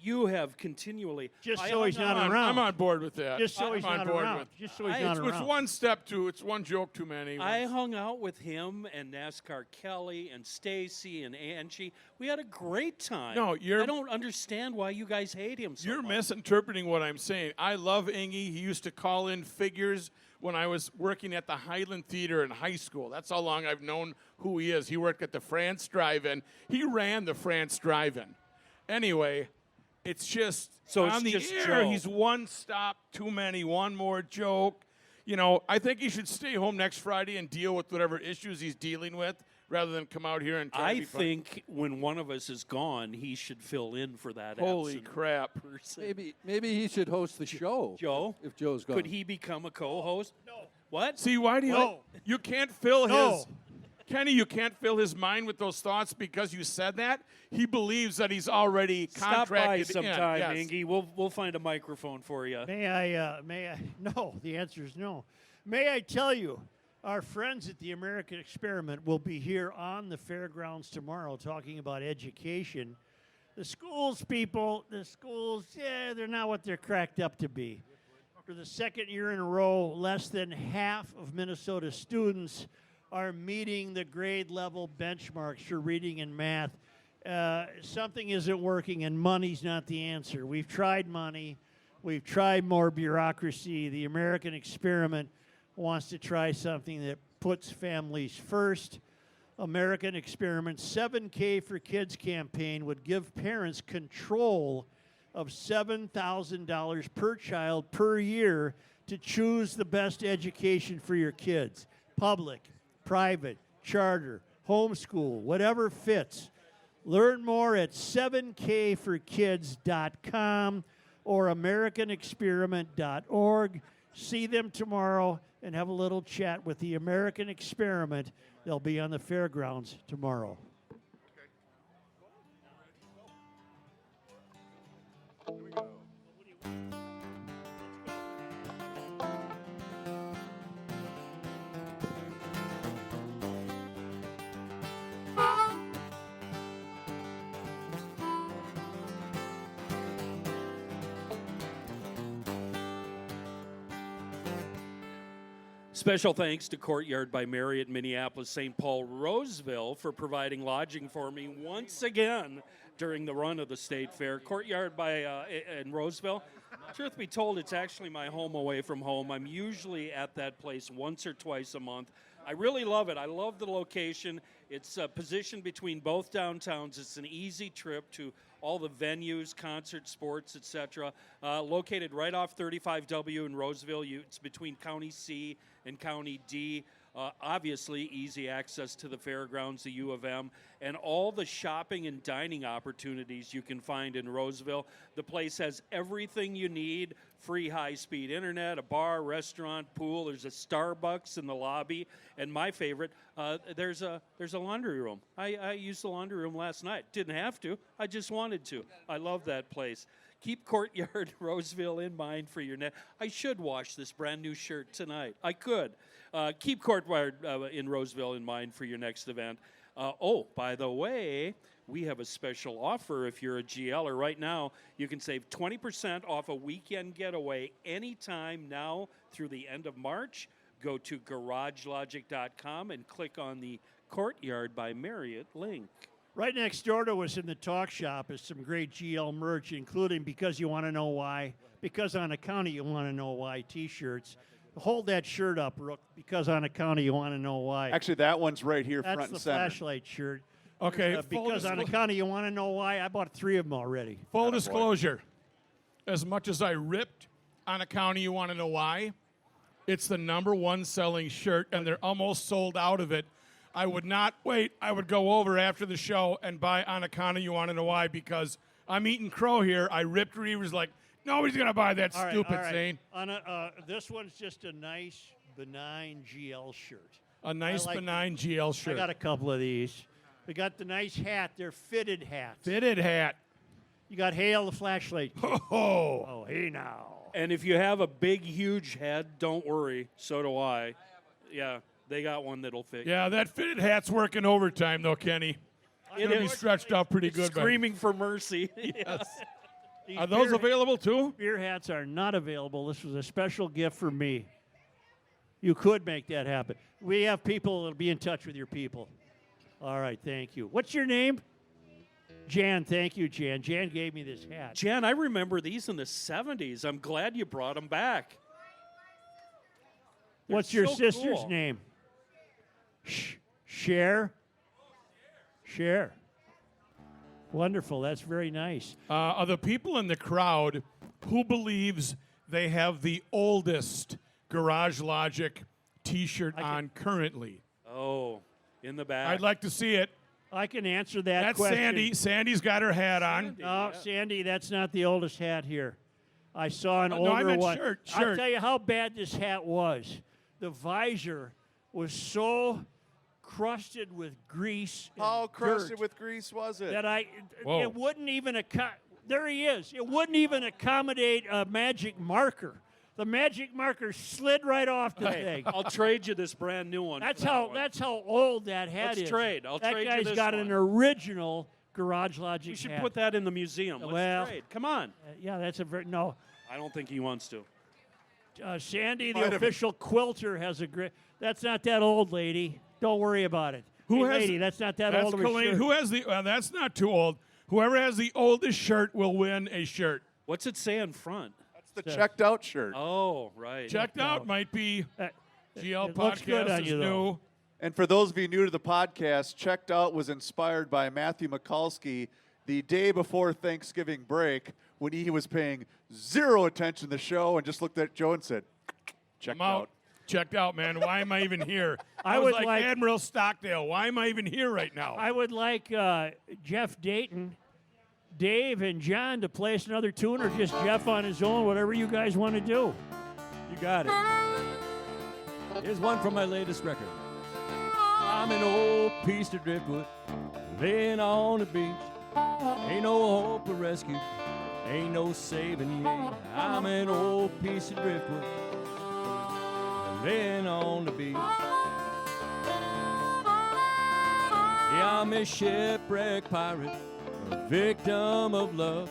You have continually. Just so he's not around. I'm on board with that. Just so he's I'm not on board around. with. Just so he's not It's around. one step too. It's one joke too many. I hung out with him and NASCAR Kelly and Stacy and Angie. We had a great time. No, I don't understand why you guys hate him so You're much. misinterpreting what I'm saying. I love Ingy. He used to call in figures when I was working at the Highland Theater in high school. That's how long I've known who he is. He worked at the France Drive-In. He ran the France Drive-In. Anyway, it's just So it's on the just air. Joe. He's one stop too many, one more joke. You know, I think he should stay home next Friday and deal with whatever issues he's dealing with rather than come out here and try to I be funny. think when one of us is gone, he should fill in for that. Holy absent crap. person. Maybe he should host the show. Joe? If Joe's gone. Could he become a co-host? No. What? See, why do you? No. You can't fill No. his. Kenny, you can't fill his mind with those thoughts because you said that. He believes that he's already Stop by contracted sometime, in. Yes. Ingy. We'll find a microphone for you. May I? No, the answer is no. May I tell you, our friends at the American Experiment will be here on the fairgrounds tomorrow talking about education. The schools, they're not what they're cracked up to be. For the second year in a row, less than half of Minnesota students are meeting the grade level benchmarks for reading and math. Something isn't working, and money's not the answer. We've tried money. We've tried more bureaucracy. The American experiment wants to try something that puts families first. American experiment 7K for Kids campaign would give parents control of $7,000 per child per year to choose the best education for your kids. Public, private, charter, homeschool, whatever fits. Learn more at 7kforkids.com or americanexperiment.org. See them tomorrow and have a little chat with the American Experiment. They'll be on the fairgrounds tomorrow. Special thanks to Courtyard by Marriott Minneapolis St. Paul Roseville for providing lodging for me once again during the run of the State Fair. Courtyard by in Roseville. Truth be told, it's actually my home away from home. I'm usually at that place once or twice a month. I really love it. I love the location. It's positioned between both downtowns. It's an easy trip to all the venues, concerts, sports, etc. Located right off 35W in Roseville. It's between County C and County D. Obviously, easy access to the fairgrounds, the U of M, and all the shopping and dining opportunities you can find in Roseville. The place has everything you need: free high-speed internet, a bar, restaurant, pool. There's a Starbucks in the lobby, and my favorite, there's a laundry room. I used the laundry room last night. Didn't have to. I just wanted to. I love that place. Keep Courtyard Roseville in mind for your I should wash this brand new shirt tonight. I could. Keep Courtyard in Roseville in mind for your next event. By the way, we have a special offer if you're a GLer right now. You can save 20% off a weekend getaway anytime now through the end of March. Go to garagelogic.com and click on the Courtyard by Marriott link. Right next door to us in the talk shop is some great GL merch, including Because You Want to Know Why, Because on Account of You Want to Know Why t-shirts. Hold that shirt up, Rook, Because on Account of You Want to Know Why. Actually, that one's right here, That's front and the center. flashlight shirt. Okay, Because on Account of You Want to Know Why, I bought 3 of them already. Full disclosure, as much as I ripped On Account of You Want to Know Why, it's the #1 selling shirt, and they're almost sold out of it. I would not wait. I would go over after the show and buy On Account of You Want to Know Why, because I'm eating crow here. I ripped Reavers like, nobody's going to buy that stupid thing. This one's just a nice, benign GL shirt. A nice, benign GL shirt. I got a couple of these. We got the nice hat. They're fitted hats. Fitted hat. You got Hale the flashlight. Oh, hey now. And if you have a big, huge head, don't worry. So do I. Yeah, they got one that'll fit. Yeah, that fitted hat's working overtime, though, Kenny. It's going to be stretched out pretty good. Screaming for mercy. Yes. Are those available, too? Beer hats are not available. This was a special gift for me. You could make that happen. We have people that'll be in touch with your people. All right, thank you. What's your name? Jan, thank you, Jan. Jan gave me this hat. Jan, I remember these in the 70s. I'm glad you brought them back. What's your so sister's cool. name? Cher? Cher. Wonderful. That's very nice. Are the people in the crowd who believes they have the oldest Garage Logic T-shirt on currently? Oh, in the back. I'd like to see it. I can answer that That's question. Sandy. Sandy's got her hat on. No, Sandy, that's not the oldest hat here. I saw an older I meant one. shirt. I'll tell you how bad this hat was. The visor was so crusted with grease. How crusted dirt with grease was it? that Whoa. it wouldn't even there he is. It wouldn't even accommodate a magic marker. The magic marker slid right off the thing. I'll trade you this brand new one. That's for how that one. that's how old that hat Let's is. trade. I'll that trade you guy's this got one. an original Garage Logic We should hat. put that in the museum. Let's Well, trade. Come on. Yeah, that's a very no. I don't think he wants to. Sandy, the Might have- official quilter, has a great. That's not that old, lady. Don't worry about it. Who Hey, has? lady, that's not that that's old of a Colleen. shirt. Who has the? That's not too old. Whoever has the oldest shirt will win a shirt. What's it say on front? That's the checked out shirt. Oh, right. Checked out might be GL it looks good podcast on is you, though. new. And for those of you new to the podcast, Checked Out was inspired by Matthew Mikulski the day before Thanksgiving break when he was paying zero attention to the show and just looked at Joe and said, checked I'm out. out. Checked out, man. Why am I even here? I would was like- Admiral Stockdale. Why am I even here right now? I would like Jeff Dayton, Dave, and John to play us another tune, or just Jeff on his own, whatever you guys want to do. You got it. Here's one from my latest record. I'm an old piece of driftwood laying on the beach. Ain't no hope of rescue, ain't no saving me. I'm an old piece of driftwood laying on the beach. Yeah, I'm a shipwrecked pirate, a victim of love.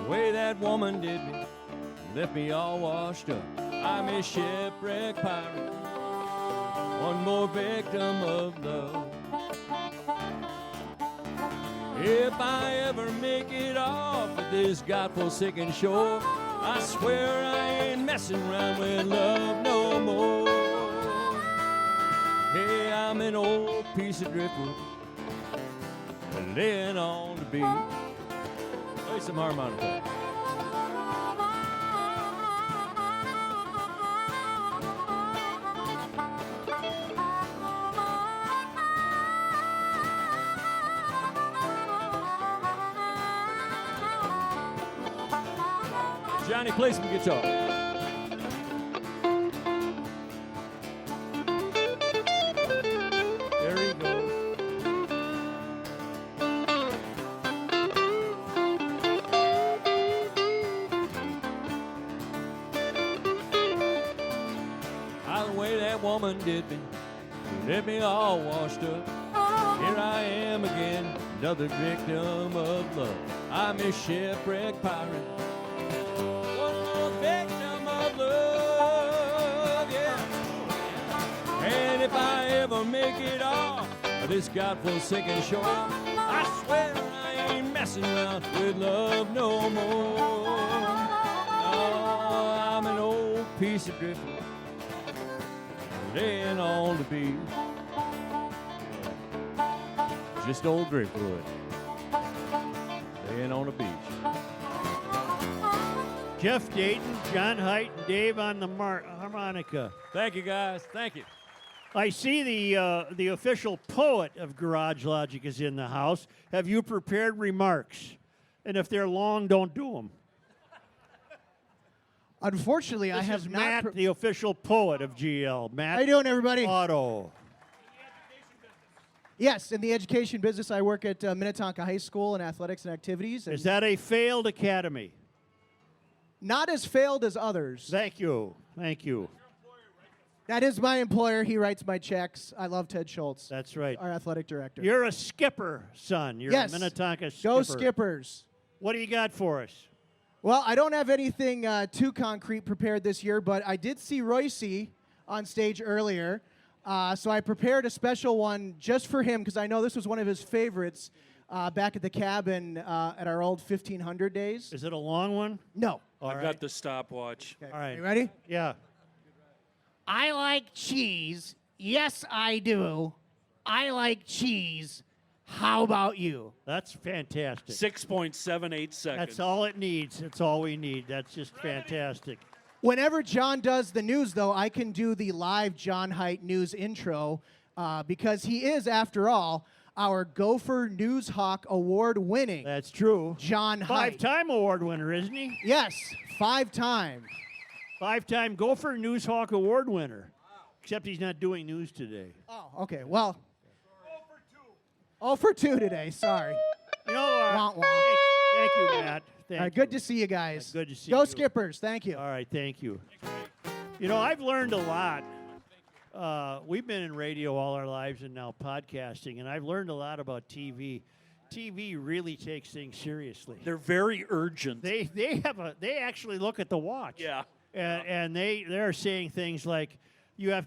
The way that woman did me left me all washed up. I'm a shipwrecked pirate, one more victim of love. If I ever make it off of this godforsaken shore, I swear I ain't messing around with love no more. Hey, I'm an old piece of driftwood laying on the beach. Play some harmonica. Johnny, play some guitar. There he goes. The way that woman did me, left me all washed up. Here I am again, another victim of love. I'm a shipwrecked pirate, one more victim of love, yeah. And if I ever make it off of this godforsaken shore, I swear I ain't messing around with love no more. Oh, I'm an old piece of driftwood laying on the beach. Just old driftwood laying on the beach. Jeff Dayton, John Height, and Dave on the harmonica. Thank you, guys. Thank you. I see the official poet of Garage Logic is in the house. Have you prepared remarks? And if they're long, don't do them. Unfortunately, I This have is not. Matt, the official poet of GL. Matt, How you doing, everybody? Otto. Yes, in the education business, I work at Minnetonka High School in athletics and activities. And Is that a failed academy? not as failed as others? Thank you. Thank you. That is my employer. He writes my checks. I love Ted Schultz. That's right. Our athletic director. You're a skipper, son. You're Yes. a Minnetonka skipper. Go Skippers. What do you got for us? Well, I don't have anything too concrete prepared this year, but I did see Reusse on stage earlier. So I prepared a special one just for him because I know this was one of his favorites back at the cabin at our old 1500 days. Is it a long one? No. I've got the stopwatch. All right. You ready? Yeah. I like cheese. Yes, I do. I like cheese. How about you? That's fantastic. 6.78 seconds. That's all it needs. That's all we need. That's just fantastic. Whenever John does the news, though, I can do the live John Height news intro because he is, after all, our Gopher News Hawk Award winning. That's true. John Height. 5-time award winner, isn't he? Yes, 5-time. 5-time Gopher News Hawk Award winner. Except he's not doing news today. Oh, okay. Well, 0 for 2 today. Sorry. You know, Wah, wah. thank you, Matt. Thank All right, you. good to see you guys. Good to see Go you. Skippers. Thank you. All right, thank you. You know, I've learned a lot. We've been in radio all our lives and now podcasting, and I've learned a lot about TV. TV really takes things seriously. They're very urgent. They actually look at the watch. Yeah. and they're saying things like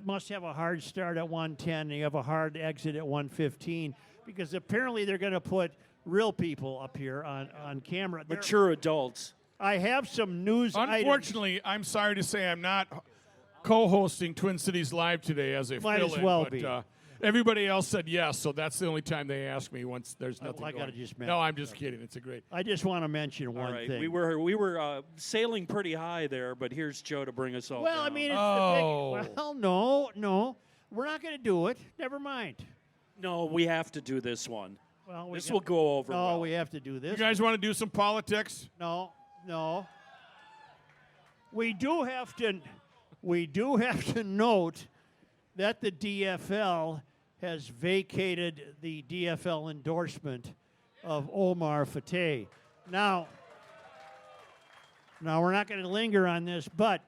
must have a hard start at 110 and you have a hard exit at 115 because apparently they're going to put real people up here on camera. Mature adults. I have some news Unfortunately, I'm sorry to say I'm not co-hosting Twin Cities Live today as a Might fill-in. as well but, be. Everybody else said yes, so that's the only time they ask me once there's nothing I going. gotta just No, I'm just kidding. It's a great. I just want to mention one All right, thing. we were sailing pretty high there, but here's Joe to bring us all Well, down. I mean, it's the big, well, no, we're not going to do it. Never mind. No, we have to do this one. Well, this will go over. No, well. we have to do this. You guys want to do some politics? No. We do have to note that the DFL has vacated the DFL endorsement of Omar Fateh. Now we're not going to linger on this, but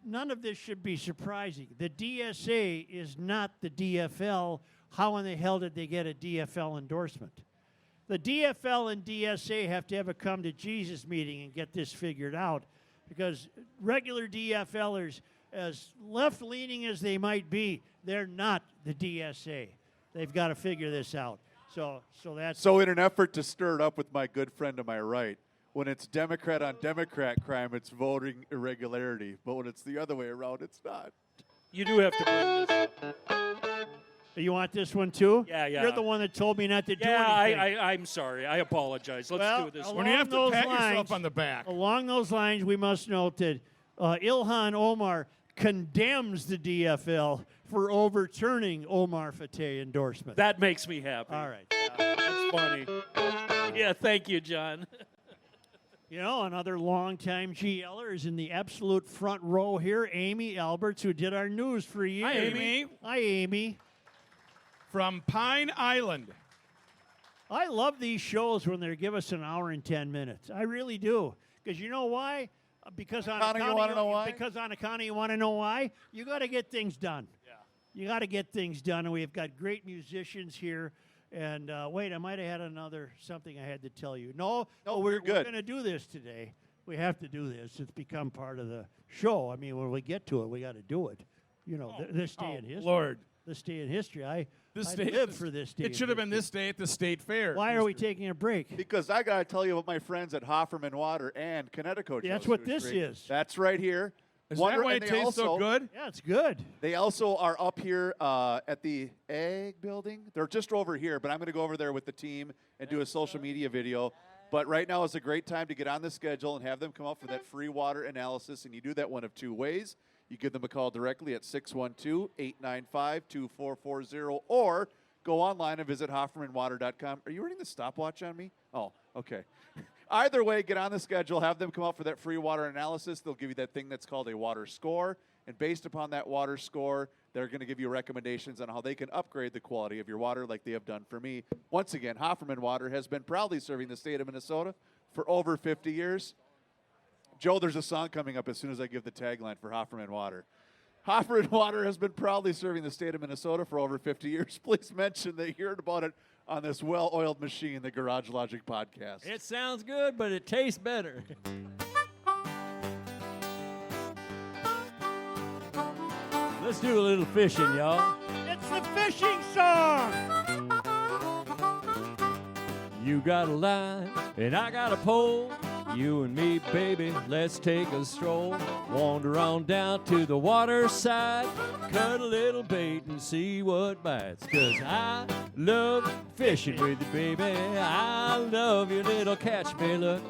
none of this should be surprising. The DSA is not the DFL. How in the hell did they get a DFL endorsement? The DFL and DSA have to have a come to Jesus meeting and get this figured out because regular DFLers, as left-leaning as they might be, they're not the DSA. They've got to figure this out. So that's... So in an effort to stir it up with my good friend to my right, when it's Democrat on Democrat crime, it's voting irregularity. But when it's the other way around, it's not. You do have to bring this up. You want this one too? Yeah. You're the one that told me not to do Yeah, anything. I'm sorry. I apologize. Let's do this one. When you have to pat yourself on the back. Along those lines, we must note that Ilhan Omar condemns the DFL for overturning Omar Fateh endorsement. That makes me happy. All right. That's funny. Yeah, thank you, John. You know, another longtime GLer is in the absolute front row here, Amy Alberts, who did our news for years. Hi, Amy. Hi, Amy. From Pine Island. I love these shows when they give us an hour and 10 minutes. I really do. Because you know why? Because on Connor, you wanna know why? Because on Economy, you want to know why? You got to get things done. Yeah. You got to get things done, and we've got great musicians here. And wait, I might have had something I had to tell you. No, we're going to do this today. We have to do this. It's become part of the show. I mean, when we get to it, we got to do it. You know, this day in history. Lord. This day in history. I day- live for this day. It should have been this day at the state fair. Why are we taking a break? Because I got to tell you about my friends at Hofferman Water and Connecticut. That's what this is. That's right here. Is that why it tastes so good? Yeah, it's good. They also are up here at the Egg Building. They're just over here, but I'm going to go over there with the team and do a social media video. But right now is a great time to get on the schedule and have them come up for that free water analysis. And you do that one of two ways. You give them a call directly at 612-895-2440 or go online and visit HoffermanWater.com. Are you running the stopwatch on me? Oh, okay. Either way, get on the schedule, have them come out for that free water analysis. They'll give you that thing that's called a water score. And based upon that water score, they're going to give you recommendations on how they can upgrade the quality of your water like they have done for me. Once again, Hofferman Water has been proudly serving the state of Minnesota for over 50 years. Joe, there's a song coming up as soon as I give the tagline for Hofferman Water. Hofferman Water has been proudly serving the state of Minnesota for over 50 years. Please mention that you heard about it on this well-oiled machine, the Garage Logic podcast. It sounds good, but it tastes better. Let's do a little fishing, y'all. It's the fishing song. You got a line and I got a pole. You and me, baby, let's take a stroll. Wander on down to the water side. Cut a little bait and see what bites. 'Cause I love fishing with you, baby. I love your little catch me look.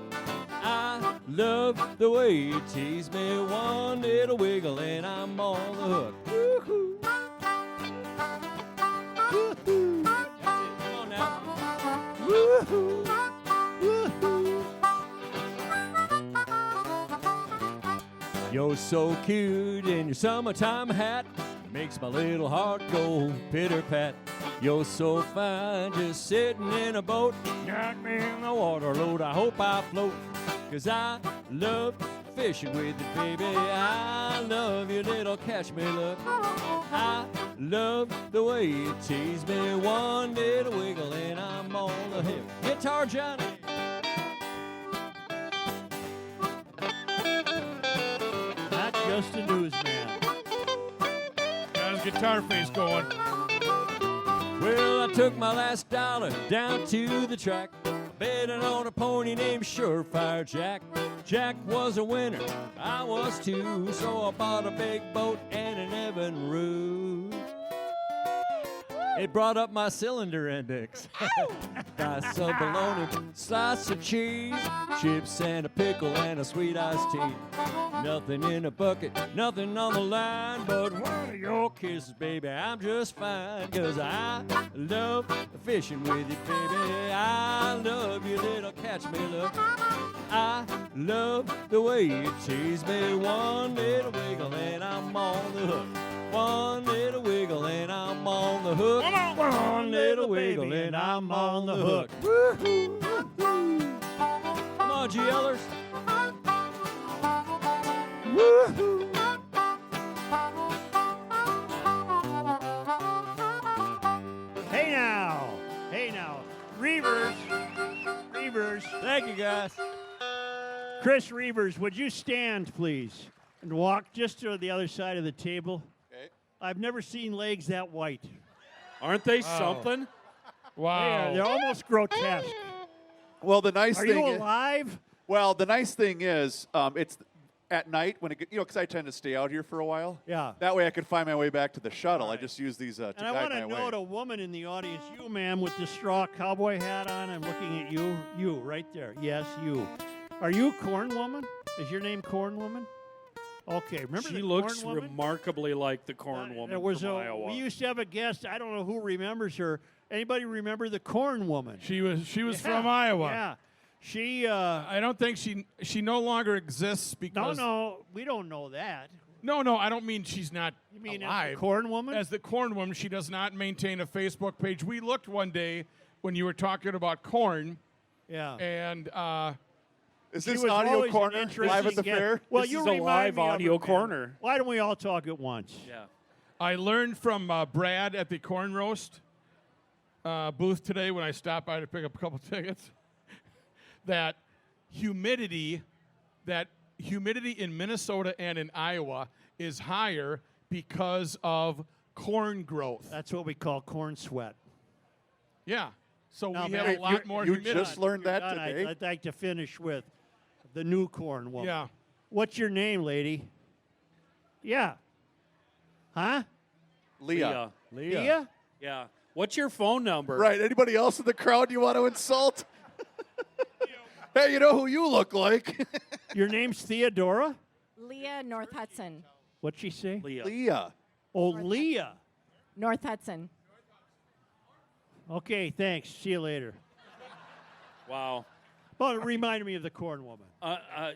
I love the way you tease me. One little wiggle and I'm on the hook. Woo-hoo. Woo-hoo. Come on now. Woo-hoo. Woo-hoo. You're so cute in your summertime hat. Makes my little heart go pitter-pat. You're so fine just sitting in a boat. Knock me in the water, Lord, I hope I float. 'Cause I love fishing with you, baby. I love your little catch me look. I love the way you tease me. One little wiggle and I'm on the hip. Guitar Johnny. Not just a newsman. Got his guitar face going. Well, I took my last dollar down to the track, betting on a pony named Surefire Jack. Jack was a winner, I was too, so I bought a big boat and an Evinrude. It brought up my cylinder index. Got some bologna, slice of cheese, chips and a pickle and a sweet iced tea. Nothing in a bucket, nothing on the line, but one of your kisses, baby, I'm just fine. 'Cause I love fishing with you, baby. I love your little catch me look. I love the way you tease me. One little wiggle and I'm on the hook. One little wiggle and I'm on the hook. One little wiggle and I'm on the hook. Woo-hoo. Come on, GLers. Woo-hoo. Hey now, Reavers. Thank you, guys. Chris Reavers, would you stand, please, and walk just to the other side of the table? Okay. I've never seen legs that white. Aren't they something? Wow. They're almost grotesque. Well, the nice Are thing you alive? Well, the nice thing is, it's at night when it, because I tend to stay out here for a while. Yeah. That way I could find my way back to the shuttle. I just use these to And I guide want my to way. note a woman in the audience, you, ma'am, with the straw cowboy hat on. I'm looking at you. You, right there. Yes, you. Are you Corn Woman? Is your name Corn Woman? Okay. Remember She the looks Corn Woman? remarkably like the corn woman There was from Iowa. We used to have a guest. I don't know who remembers her. Anybody remember the Corn Woman? She was from Iowa. Yeah. She. I don't think she no longer exists because. No, we don't know that. No, I don't mean she's not You mean alive. as the Corn Woman? As the Corn Woman, she does not maintain a Facebook page. We looked one day when you were talking about corn. Yeah. And is She this was audio always an corner interesting live at the guest. fair? Well, This you is a remind live me of audio it, man. corner. Why don't we all talk at once? Yeah. I learned from Brad at the Corn Roast booth today when I stopped by to pick up a couple tickets that humidity in Minnesota and in Iowa is higher because of corn growth. That's what we call corn sweat. Yeah. So Now, we man, have a lot more you humidity. just learned that Done. today? I'd like to finish with the new Corn Woman. Yeah. What's your name, lady? Yeah. Huh? Leah. Leah? Yeah. What's your phone number? Right. Anybody else in the crowd you want to insult? Hey, you know who you look like? Your name's Theodora? Leah North Hudson. What'd she say? Leah. Leah. Oh, Leah. North Hudson. Okay, thanks. See you later. Wow. Well, it reminded me of the Corn Woman.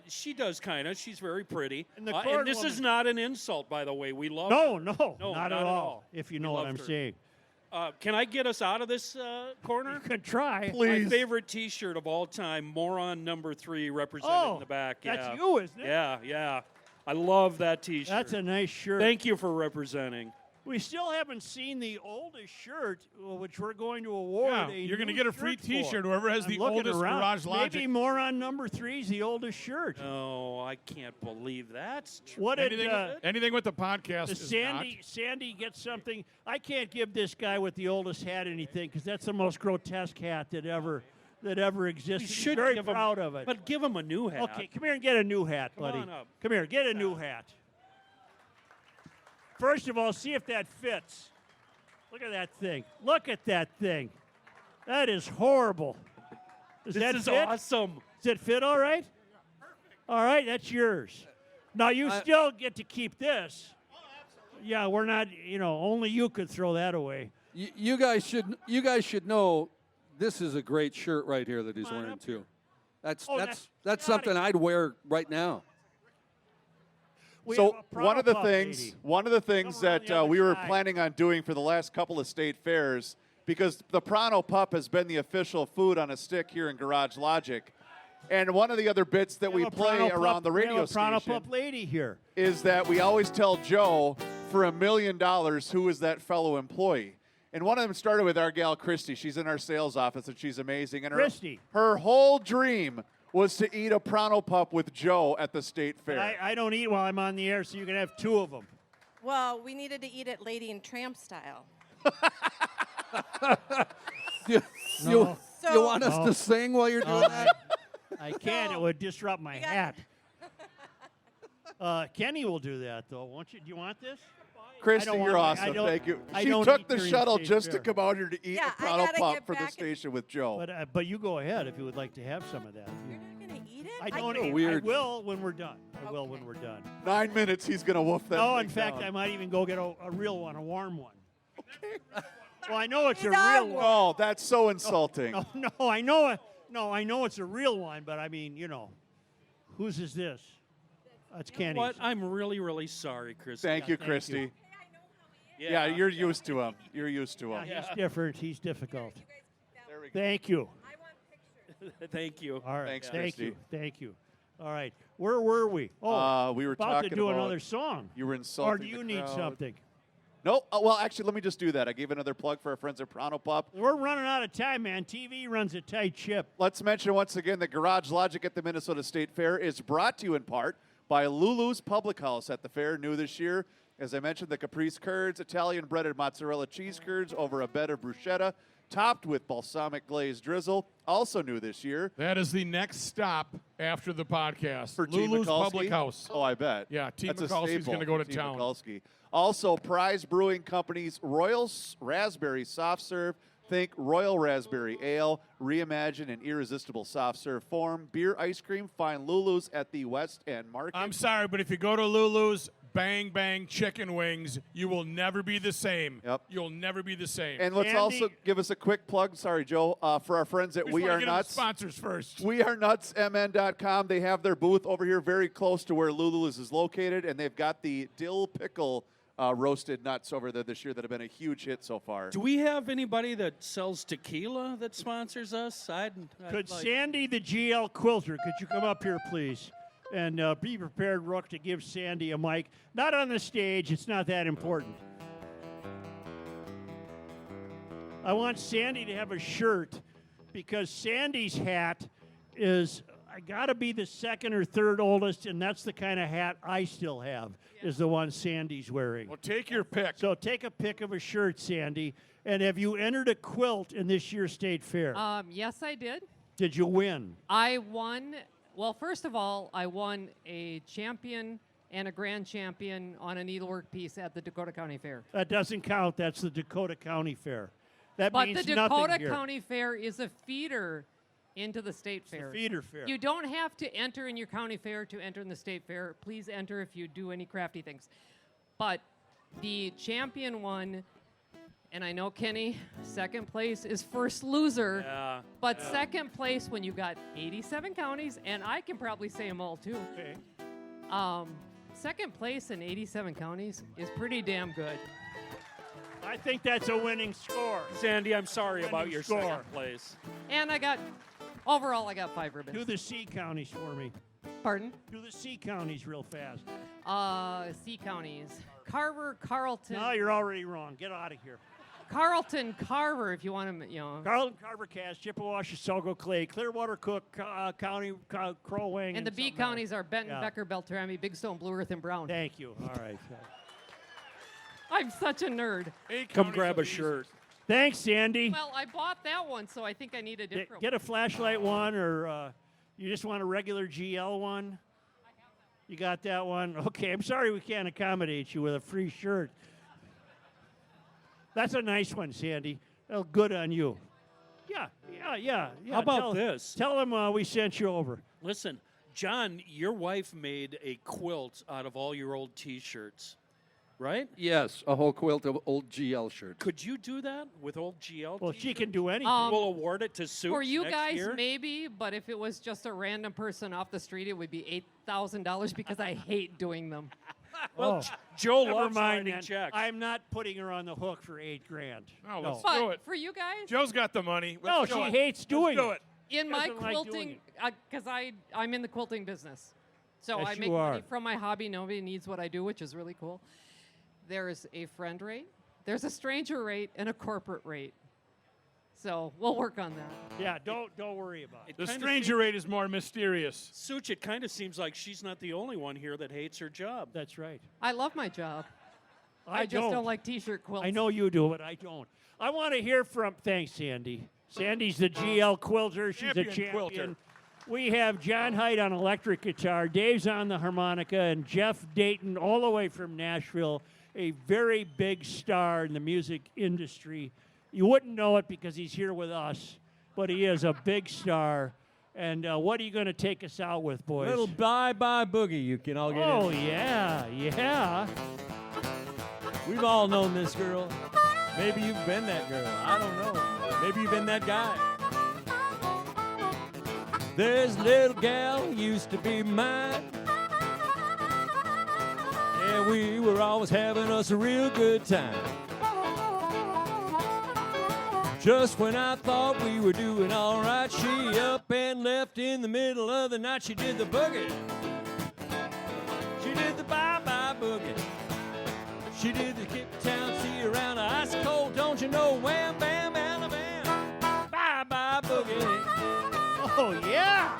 She does kind of. She's very pretty. And the corn and this is woman- not an insult, by the way. We love No, her. no, not at all. If you know We what loved I'm her. saying. Can I get us out of this corner? You can try. My favorite T-shirt of all time, Moron number 3, represented in the back. That's yeah. you, isn't it? Yeah. I love that T-shirt. That's a nice shirt. Thank you for representing. We still haven't seen the oldest shirt, which we're going to award. Yeah, a you're going to new get a free shirt for. T-shirt. Whoever has I'm the looking oldest around. Garage Logic. Maybe Moron number 3 is the oldest shirt. No, I can't believe that's true. What did anything with the podcast does is Sandy get something? I can't give this guy with the oldest hat anything because that's the most grotesque hat that ever existed. You He's should very give him- proud of it. But give him a new hat. Okay, come here and get a new hat, Come buddy. on up. Come here, get a new hat. First of all, see if that fits. Look at that thing. Look at that thing. That is horrible. Does This that is fit? awesome. Does it fit all right? All right, that's yours. Now you still get to keep this. Yeah, we're not. Only you could throw that away. You guys should know this is a great shirt right here that he's wearing too. That's something I'd wear right now. So one of the things that we were planning on doing for the last couple of state fairs, because the Prano Pup has been the official food on a stick here in Garage Logic, and one of the other bits that we play around the radio Prano station Pup lady here is that we always tell Joe, for $1 million, who is that fellow employee. And one of them started with our gal Christy. She's in our sales office, and she's amazing. And Christy. her whole dream was to eat a Pronto Pup with Joe at the state fair. I don't eat while I'm on the air, so you can have 2 of them. Well, we needed to eat it Lady and Tramp style. You So- want us to sing while you're doing that? I can't. It would disrupt my hat. Kenny will do that, though, won't you? Do you want this? Christy, I don't you're want- awesome. I don't- Thank you. I She don't took eat the during shuttle state just to fair. come out here to eat Yeah, a I Pronto gotta Pup get for the back station with Joe. But you go ahead if you would like to have some of that. You're not going to eat it? I don't so eat. weird. I will when we're done. I will when we're done. 9 minutes, he's going to wolf that Oh, thing in fact, down. I might even go get a real one, a warm one. Well, I know it's a He's on real one. Oh, that's so insulting. No, I know it. No, I know it's a real one, but I mean, whose is this? That's Kenny's. What? I'm really, really sorry, Chris. Thank you, Christy. Yeah, Yeah, you're used to him. You're used to him. Yeah, he's different. He's difficult. Thank you. Thank you. All right. Thanks, Thank Christy. you. Thank you. All right. Where were we? Oh, we were about talking to do about another song. You were insulting Or do you the need crowd. something? No. Well, actually, let me just do that. I gave another plug for our friends at Pronto Pup. We're running out of time, man. TV runs a tight ship. Let's mention once again that Garage Logic at the Minnesota State Fair is brought to you in part by Lulu's Public House at the fair, new this year. As I mentioned, the Caprese curds, Italian breaded mozzarella cheese curds over a bed of bruschetta, topped with balsamic glazed drizzle, also new this year. That is the next stop after the podcast. For T. Lulu's Mikulski? Public House. Oh, I bet. Yeah, T. That's a Mikulski's staple going to go for to T. town. Mikulski. Also, Prize Brewing Company's Royal Raspberry Soft Serve. Think Royal Raspberry Ale, reimagined in irresistible soft serve form. Beer, ice cream, find Lulu's at the West End Market. I'm sorry, but if you go to Lulu's, bang, bang, chicken wings, you will never be the same. Yep. You'll never be the same. And let's also give us a quick plug. Sorry, Joe, for our friends at We just We wanna Are get them Nuts. sponsors first. WeAreNutsMN.com. They have their booth over here very close to where Lulu's is located, and they've got the dill pickle roasted nuts over there this year that have been a huge hit so far. Do we have anybody that sells tequila that sponsors us? Could Sandy, the GL quilter, could you come up here, please? And be prepared, Rook, to give Sandy a mic. Not on the stage. It's not that important. I want Sandy to have a shirt because Sandy's hat is, I got to be the second or third oldest, and that's the kind of hat I still have, is the one Sandy's wearing. Well, take your pick. So take a pick of a shirt, Sandy. And have you entered a quilt in this year's state fair? Yes, I did. Did you win? I won. Well, first of all, I won a champion and a grand champion on a needlework piece at the Dakota County Fair. That doesn't count. That's the Dakota County Fair. That But means the nothing Dakota here. County Fair is a feeder into the state fair. feeder fair. You don't have to enter in your county fair to enter in the state fair. Please enter if you do any crafty things. But the champion won, and I know Kenny, second place is first loser. Yeah. But second place when you got 87 counties, and I can probably say them all too. Okay. Second place in 87 counties is pretty damn good. I think that's a winning score. Sandy, I'm sorry about Winning your score. second place. And overall, I got 5 ribbons. Do the C counties for me. Pardon? Do the C counties real fast. C counties. Carver, Carlton. No, you're already wrong. Get out of here. Carlton, Carver, if you want to, Carlton, Carver, Cass, Chippewa, Chisago, Clay, Clearwater, Cook, County, Crow Wing. And the B something else. counties are Benton, Yeah. Becker, Beltrami, Big Stone, Blue Earth, and Brown. Thank you. All right. I'm such a nerd. Come grab a shirt. Thanks, Sandy. Well, I bought that one, so I think I need a different Get a flashlight one, or you just want a regular GL one? You got that one? Okay, I'm sorry we can't accommodate you with a free shirt. That's a nice one, Sandy. Well, good on you. Yeah. How about this? Tell them we sent you over. Listen, John, your wife made a quilt out of all your old T-shirts, right? Yes, a whole quilt of old GL shirts. Could you do that with old GL? Well, she can do anything. Um, We'll award it to Soup For you next guys, year. maybe, but if it was just a random person off the street, it would be $8,000 because I hate doing them. Well, Joe Never loves mind, writing then. checks. I'm not putting her on the hook for $8,000. Oh, No. let's But do it. for you guys, Joe's got the money. No, Let's do she it. hates doing Let's do it. in my doesn't like doing quilting, because I'm in the quilting business. So Yes, I you make money are. from my hobby. Nobody needs what I do, which is really cool. There's a friend rate, there's a stranger rate, and a corporate rate. So we'll work on that. Yeah, don't worry about it. The stranger rate is more mysterious. Such, it kind of seems like she's not the only one here that hates her job. That's right. I love my job. I just don't like T-shirt quilts. I know you do, but I don't. I want to hear from. Thanks, Sandy. Sandy's the GL quilter. She's a champion. Quilter. We have John Haidt on electric guitar, Dave's on the harmonica, and Jeff Dayton, all the way from Nashville, a very big star in the music industry. You wouldn't know it because he's here with us, but he is a big star. And what are you going to take us out with, boys? Little bye-bye boogie you can all get Oh, in. yeah. We've all known this girl. Maybe you've been that girl. I don't know. Maybe you've been that guy. There's a little gal who used to be mine. And we were always having us a real good time. Just when I thought we were doing all right, she up and left in the middle of the night. She did the boogie. She did the bye-bye boogie. She did the Cape Town sea around the ice cold, don't you know? Wham, bam, Alabama. Bye-bye boogie. Oh, yeah.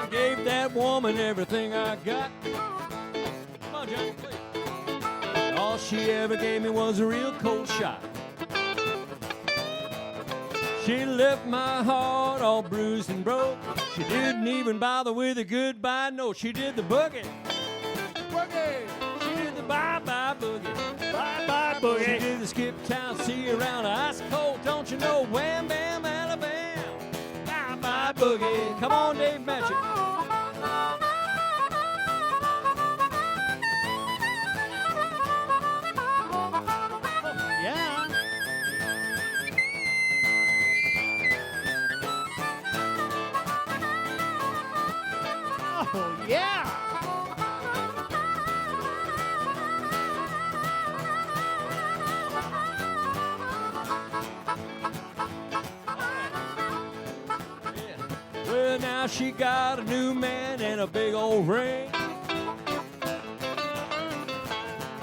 I gave that woman everything I got. Come on, Johnny, please. All she ever gave me was a real cold shot. She left my heart all bruised and broke. She didn't even bother with a goodbye note. She did the boogie. Boogie. She did the bye-bye boogie. Bye-bye boogie. She did the skip town, see around the ice cold, don't you know? Wham, bam, Alabama. Bye-bye boogie. Come on, Dave Magic. Yeah. Oh, yeah. Well, now she got a new man and a big old ring.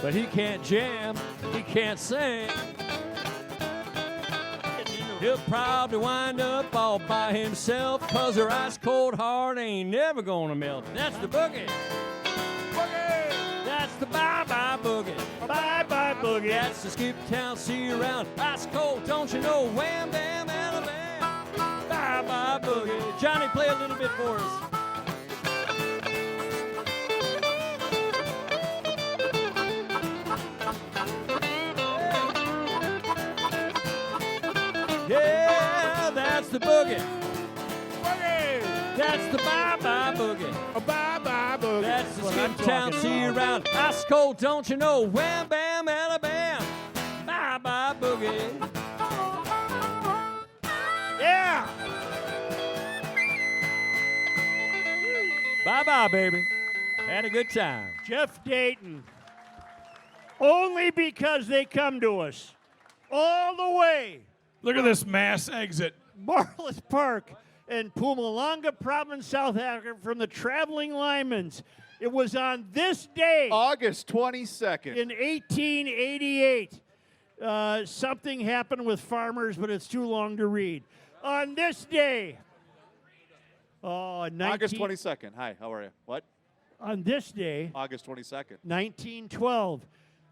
But he can't jam, he can't sing. He'll probably wind up all by himself, 'cause her ice cold heart ain't never gonna melt. That's the boogie. Boogie! That's the bye-bye boogie. Bye-bye boogie. That's the skip town, see around ice cold, don't you know? Wham, bam, Alabama. Bye-bye boogie. Johnny, play a little bit for us. Yeah, that's the boogie. Boogie. That's the bye-bye boogie. A bye-bye boogie. That's the What I'm skip town, talking see about. around ice cold, don't you know? Wham, bam, Alabama. Bye-bye boogie. Yeah. Bye-bye, baby. Had a good time. Jeff Dayton. Only because they come to us all the way. Look at this mass exit. Marlis Park in Mpumalanga Province, South Africa, from the Traveling Lymans. It was on this day, August 22nd. in 1888. Something happened with farmers, but it's too long to read. On this day, August 22nd. Hi, how are you? What? On this day, August 22nd. 1912,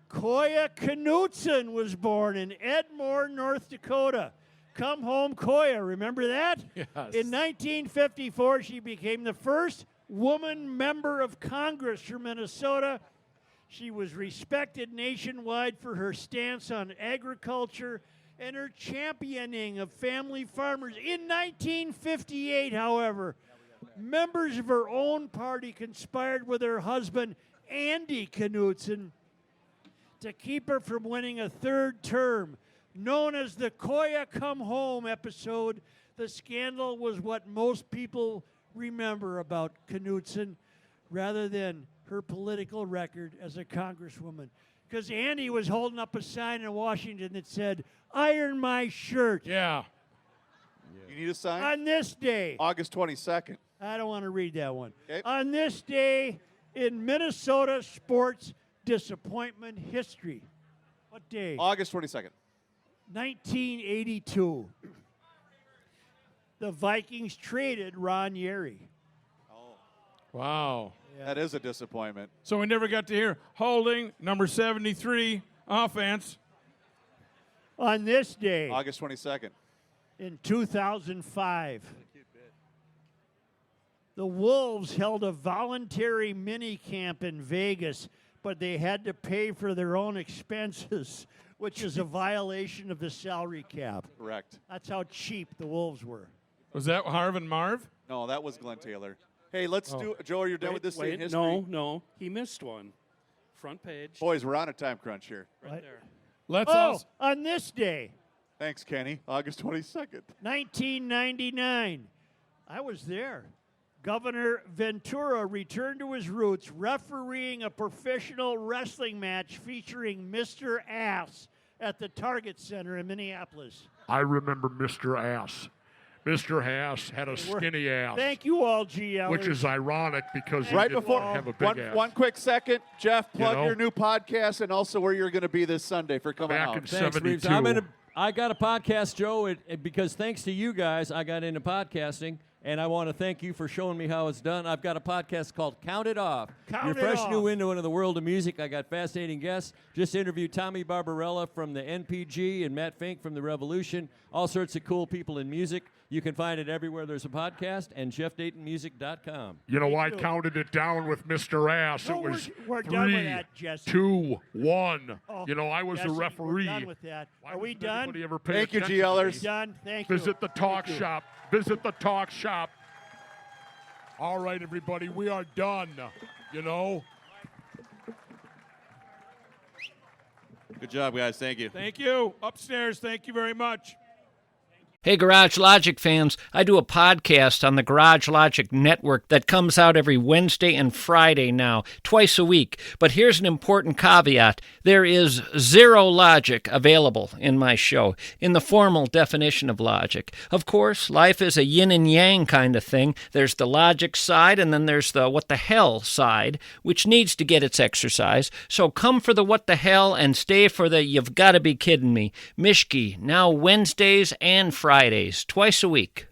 Koya Knutson was born in Edmore, North Dakota. Come home, Koya. Remember that? Yes. In 1954, she became the first woman member of Congress for Minnesota. She was respected nationwide for her stance on agriculture and her championing of family farmers. In 1958, however, members of her own party conspired with her husband, Andy Knutson, to keep her from winning a third term. Known as the Koya Come Home episode, the scandal was what most people remember about Knutson rather than her political record as a congresswoman. Because Andy was holding up a sign in Washington that said, "Iron my shirt." Yeah. You need a sign? On this day. August 22nd. I don't want to read that one. Okay. On this day in Minnesota sports disappointment history. What day? August 22nd. 1982. The Vikings traded Ron Yeri. Wow. That is a disappointment. So we never got to hear holding number 73 offense. On this day, August 22nd. in 2005, the Wolves held a voluntary mini camp in Vegas, but they had to pay for their own expenses, which is a violation of the salary cap. Correct. That's how cheap the Wolves were. Was that Harv and Marv? No, that was Glenn Taylor. Hey, let's do. Joe, are you done with this thing? History? No, he missed one. Front page. Boys, we're on a time crunch here. Right there. Let's on this day, Thanks, Kenny. August 22nd. 1999, I was there. Governor Ventura returned to his roots, refereeing a professional wrestling match featuring Mr. Ass at the Target Center in Minneapolis. I remember Mr. Ass. Mr. Ass had a skinny ass. Thank you all, GLers. Which is ironic because he Right didn't before have a big ass. one quick second, Jeff, plug know? your new podcast and also where you're going to be this Sunday for coming Back out. in Thanks, 72. Reeves. I got a podcast, Joe, because thanks to you guys, I got into podcasting, and I want to thank you for showing me how it's done. I've got a podcast called Count It Off. Your fresh new window into the world of music. I got fascinating guests. Just interviewed Tommy Barbarella from the NPG and Matt Fink from the Revolution. All sorts of cool people in music. You can find it everywhere there's a podcast, and JeffDaytonMusic.com. You know, I counted it down with Mr. Ass. No, it was we're 3, done with that, Jesse. 2, 1. Oh, You know, I was Jesse, a referee. We're done with that. Why Are we doesn't done? anybody ever pay Thank you, attention to GLers. me? Done. Thank you. Visit the talk Thank you. shop. Visit the talk shop. All right, everybody, we are done. You know? Good job, guys. Thank you. Thank you. Upstairs, thank you very much. Hey, Garage Logic fans, I do a podcast on the Garage Logic Network that comes out every Wednesday and Friday now, twice a week. But here's an important caveat. There is zero logic available in my show, in the formal definition of logic. Of course, life is a yin and yang kind of thing. There's the logic side, and then there's the what the hell side, which needs to get its exercise. So come for the what the hell and stay for the you've got to be kidding me. Mishki, now Wednesdays and Fridays, twice a week.